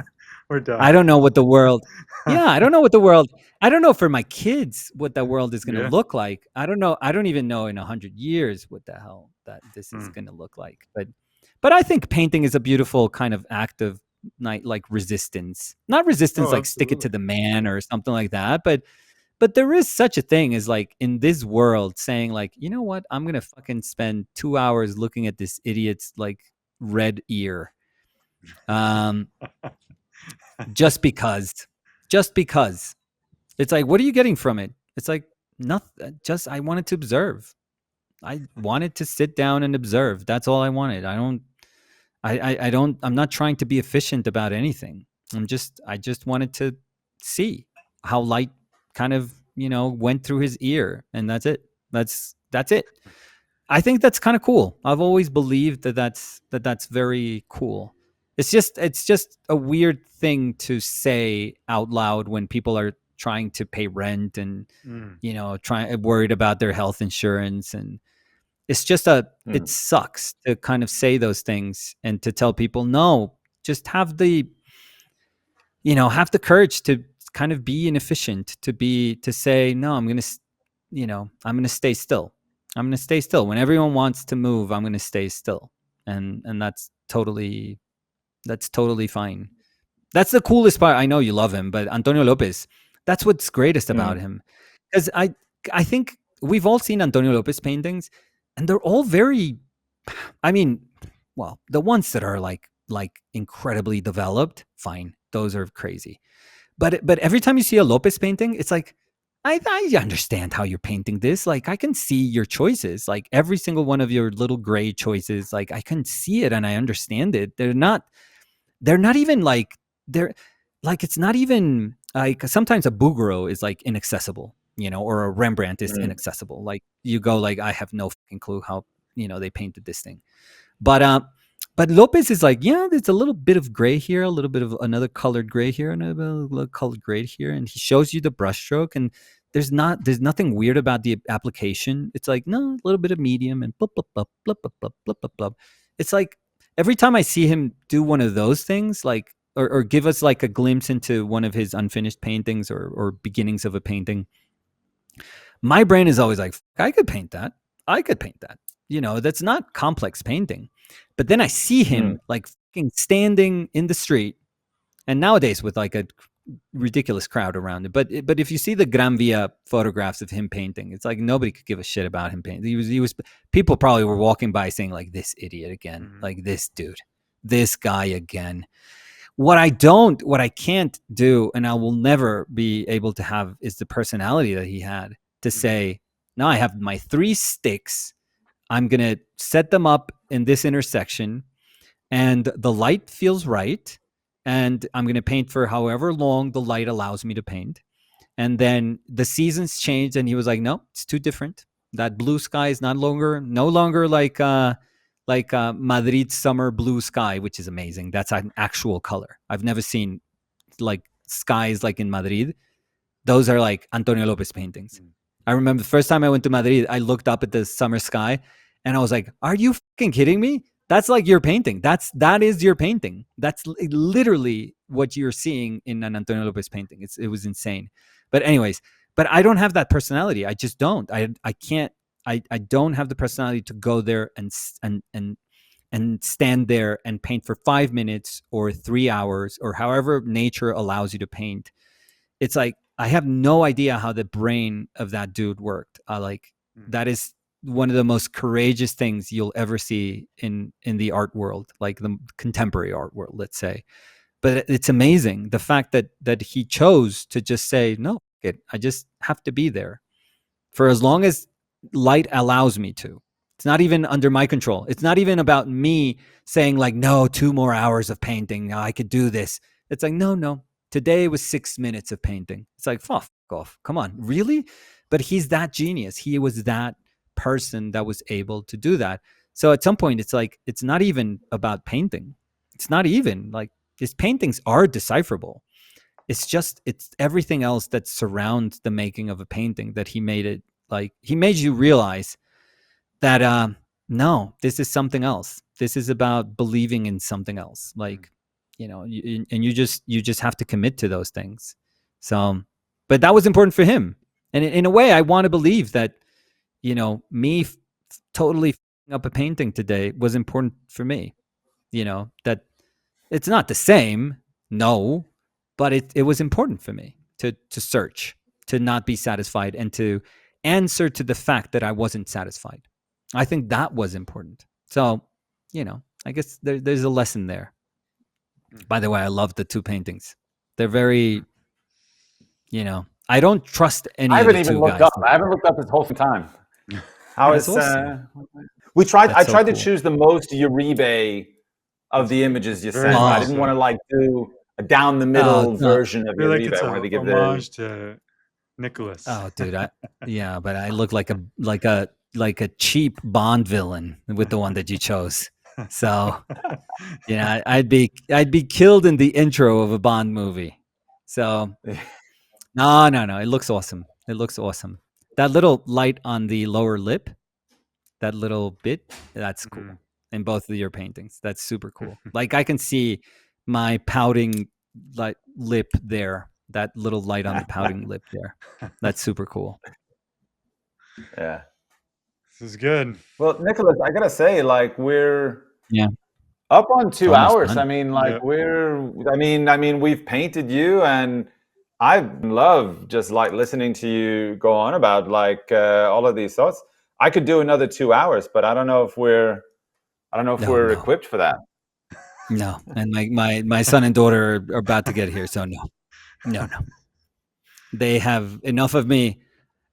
We're done. I don't know what the world, yeah, I don't know what the world, I don't know for my kids what the world is going to Yeah. look like. I don't know. I don't even know in 100 years what the hell that this is Mm. going to look like. But I think painting is a beautiful kind of act of night, like resistance. Not resistance Oh, like stick it to absolutely. the man or something like that, but there is such a thing as like in this world saying like, you know what? I'm going to fucking spend 2 hours looking at this idiot's like red ear. Um just because it's like, what are you getting from it? It's like nothing. Just I wanted to observe. I wanted to sit down and observe. That's all I wanted. I'm not trying to be efficient about anything. I just wanted to see how light kind of, you know, went through his ear, and that's it. That's it. I think that's kind of cool. I've always believed that that's very cool. It's just a weird thing to say out loud when people are trying to pay rent and, Mm. you know, trying worried about their health insurance, and it's just a, it Mm. sucks to kind of say those things and to tell people no, just have the, you know, have the courage to kind of be inefficient, to say no, I'm going to, you know, I'm going to stay still. I'm going to stay still when everyone wants to move. I'm going to stay still. And that's totally fine. That's the coolest part. I know you love him, but Antonio Lopez, that's what's greatest about Mm. him. Cuz I think we've all seen Antonio Lopez paintings and they're all very, I mean, well, the ones that are like like incredibly developed, fine. Those are crazy. But every time you see a Lopez painting, it's like, I understand how you're painting this. Like, I can see your choices. Like, every single one of your little gray choices, like, I can see it and I understand it. They're not even like, they're like, it's not even like, sometimes a Bouguereau is like inaccessible, or a Rembrandt is inaccessible. Like, you go like, I have no fucking clue how, they painted this thing. But Lopez is like, yeah, there's a little bit of gray here, a little bit of another colored gray here, and a little colored gray here, and he shows you the brushstroke, and there's nothing weird about the application. It's like, no, a little bit of medium and blah blah blah blah blah blah blah blah blah. It's like every time I see him do one of those things, like or give us like a glimpse into one of his unfinished paintings or beginnings of a painting, my brain is always like, I could paint that. I could paint that. That's not complex painting. But then I see him like fucking standing in the street, and nowadays with like a ridiculous crowd around it. But if you see the Gran Via photographs of him painting, it's like nobody could give a shit about him painting. He was people probably were walking by saying like, this idiot again, like this dude, this guy again. What I can't do, and I will never be able to have, is the personality that he had to say, now I have my 3 sticks. I'm going to set them up in this intersection, and the light feels right, and I'm going to paint for however long the light allows me to paint. And then the seasons changed, and he was like, no, it's too different. That blue sky is no longer like Madrid summer blue sky, which is amazing. That's an actual color. I've never seen like skies like in Madrid. Those are like Antonio Lopez paintings. I remember the first time I went to Madrid, I looked up at the summer sky and I was like, are you fucking kidding me? That's like your painting. That is your painting. That's literally what you're seeing in an Antonio Lopez painting. It was insane. But anyways, I don't have that personality. I just don't. I can't. I don't have the personality to go there and stand there and paint for 5 minutes or 3 hours or however nature allows you to paint. It's like, I have no idea how the brain of that dude worked. That is one of the most courageous things you'll ever see in the art world, like the contemporary art world, let's say. But it's amazing the fact that he chose to just say, no, I just have to be there for as long as light allows me to. It's not even under my control. It's not even about me saying like, no, 2 more hours of painting. Now I could do this. It's like, no. Today was 6 minutes of painting. It's like, fuck off. Come on, really? But he's that genius. He was that person that was able to do that. So at some point, it's like, it's not even about painting. It's not even like, his paintings are decipherable. It's everything else that surrounds the making of a painting that he made it like, he made you realize that, no, this is something else. This is about believing in something else. Like, and you just have to commit to those things. So, but that was important for him. And in a way, I want to believe that, me totally up a painting today was important for me. That it's not the same, no, but it was important for me to search, to not be satisfied, and to answer to the fact that I wasn't satisfied. I think that was important. So, I guess there's a lesson there. By the way, I love the 2 paintings. They're very, I don't trust any of the 2 guys. I haven't even looked up. I haven't looked up this whole time. How is awesome. I tried to choose the most Uribe of the images you sent. I didn't want to like do a down the middle version of Uribe. Like, I wanted to give homage to Nicolas. Oh, dude, but I look like a cheap Bond villain with the one that you chose. So, I'd be killed in the intro of a Bond movie. So, no, it looks awesome. That little light on the lower lip, that little bit, that's cool. In both of your paintings, that's super cool. Like, I can see my pouting lip there. That little light on the pouting lip there. That's super cool. Yeah. This is good. Well, Nicolas, I gotta say, like, we're up on 2 hours. Done. I mean, like, we've painted you, and I love just like listening to you go on about like all of these thoughts. I could do another 2 hours, but I don't know if we're equipped for that. No, and my son and daughter are about to get here, so no. They have enough of me.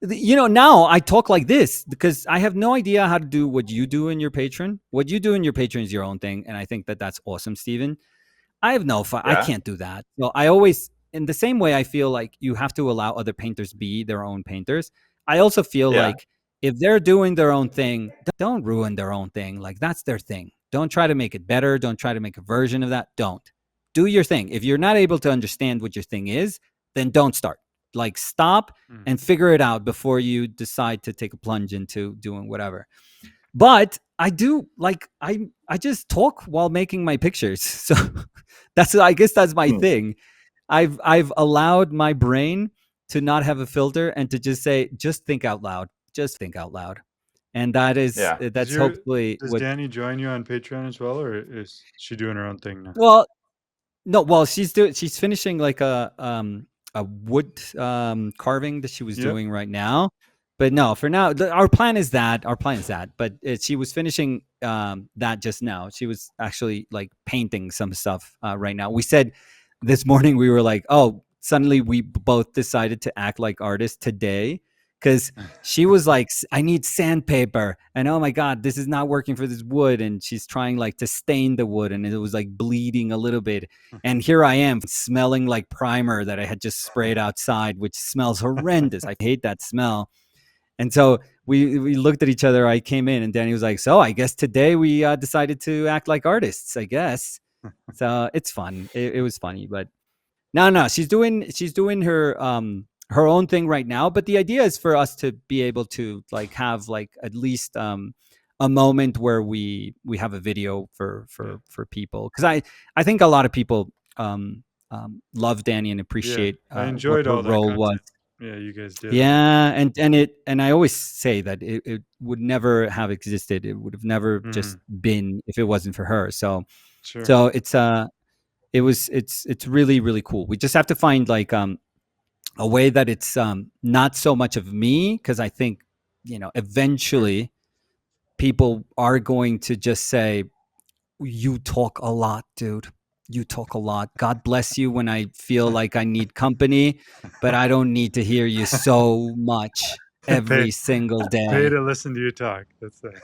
Now I talk like this because I have no idea how to do what you do in your Patreon. What you do in your Patreon is your own thing, and I think that that's awesome, Steven. I have no fun. I Yeah. can't do that. So I always, in the same way, I feel like you have to allow other painters be their own painters. I also feel Yeah. like if they're doing their own thing, don't ruin their own thing. Like that's their thing. Don't try to make it better. Don't try to make a version of that. Don't do your thing. If you're not able to understand what your thing is, then don't start. Like stop and figure it out before you decide to take a plunge into doing whatever. But I do like I just talk while making my pictures. So I guess that's my thing. I've allowed my brain to not have a filter and to just say, just think out loud. Just think out loud. And that's hopefully Does what. Danny join you on Patreon as well, or is she doing her own thing now? Well, no, well, she's finishing like a wood carving that she was doing right now. But no, for now, our plan is that. But she was finishing that just now. She was actually like painting some stuff right now. We said this morning we were like, oh, suddenly we both decided to act like artists today because she was like, I need sandpaper, and oh my god, this is not working for this wood, and she's trying like to stain the wood, and it was like bleeding a little bit, and here I am smelling like primer that I had just sprayed outside, which smells horrendous. I hate that smell. And so we looked at each other. I came in and Danny was like, so I guess today we decided to act like artists, I guess. So it's fun. It was funny, but no, she's doing her own thing right now. But the idea is for us to be able to like have like at least a moment where we have a video for people. Cause I think a lot of people love Danny and appreciate I enjoyed what her all that role content. was. Yeah, you guys did. Yeah, and I always say that it would never have existed. It would have never just been if it wasn't for her. So Sure. so it's really, really cool. We just have to find like a way that it's not so much of me, because I think eventually people are going to just say, you talk a lot, dude. You talk a lot. God bless you when I feel like I need company, but I don't need to hear you so much every single day. Pay to listen to you talk. That's it.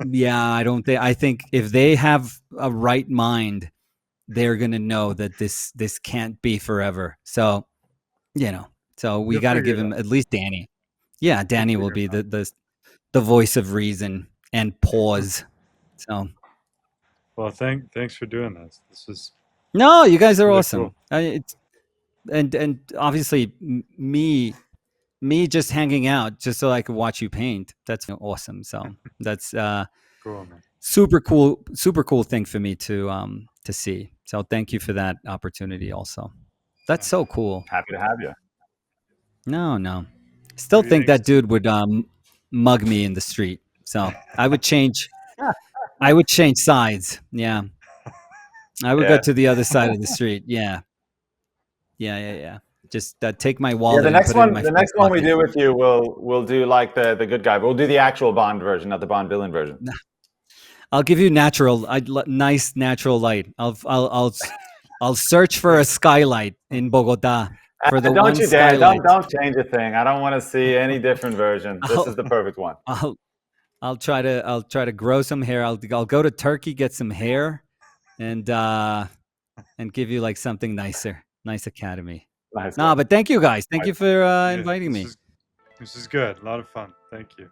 Yeah, I think if they have a right mind, they're gonna know that this can't be forever. So, so we got to give him at least Danny. Yeah, Danny will be the voice of reason and pause. So. Well, thanks for doing this. This is No, you guys are really awesome. cool. And obviously me just hanging out just so I could watch you paint. That's awesome. So that's Cool, man. super cool thing for me to see. So thank you for that opportunity also. That's so cool. Happy to have you. No. Still think that dude would mug me in the street. So I would change sides. Yeah. I would go to the other side of the street. Yeah. Just take my wallet. Yeah, and put it in my the next one we pocket. do with you, we'll do like the good guy. We'll do the actual Bond version, not the Bond villain version. I'll give you nice natural light. I'll search for a skylight in Bogota for the don't one you dare! skylight. Don't change a thing. I don't want to see any different version. This is the perfect one. I'll try to grow some hair. I'll go to Turkey, get some hair, and give you like something nicer. Nice academy. Nice. No, but thank you guys. Thank you for inviting me. This is good. A lot of fun. Thank you.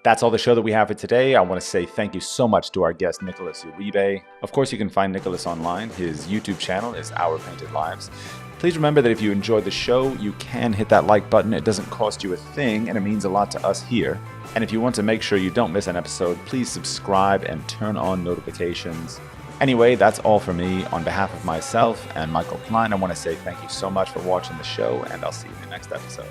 That's all the show that we have for today. I want to say thank you so much to our guest, Nicolas Uribe. Of course, you can find Nicolas online. His YouTube channel is Our Painted Lives. Please remember that if you enjoyed the show, you can hit that like button. It doesn't cost you a thing, and it means a lot to us here. And if you want to make sure you don't miss an episode, please subscribe and turn on notifications. Anyway, that's all for me. On behalf of myself and Michael Klein, I want to say thank you so much for watching the show, and I'll see you in the next episode.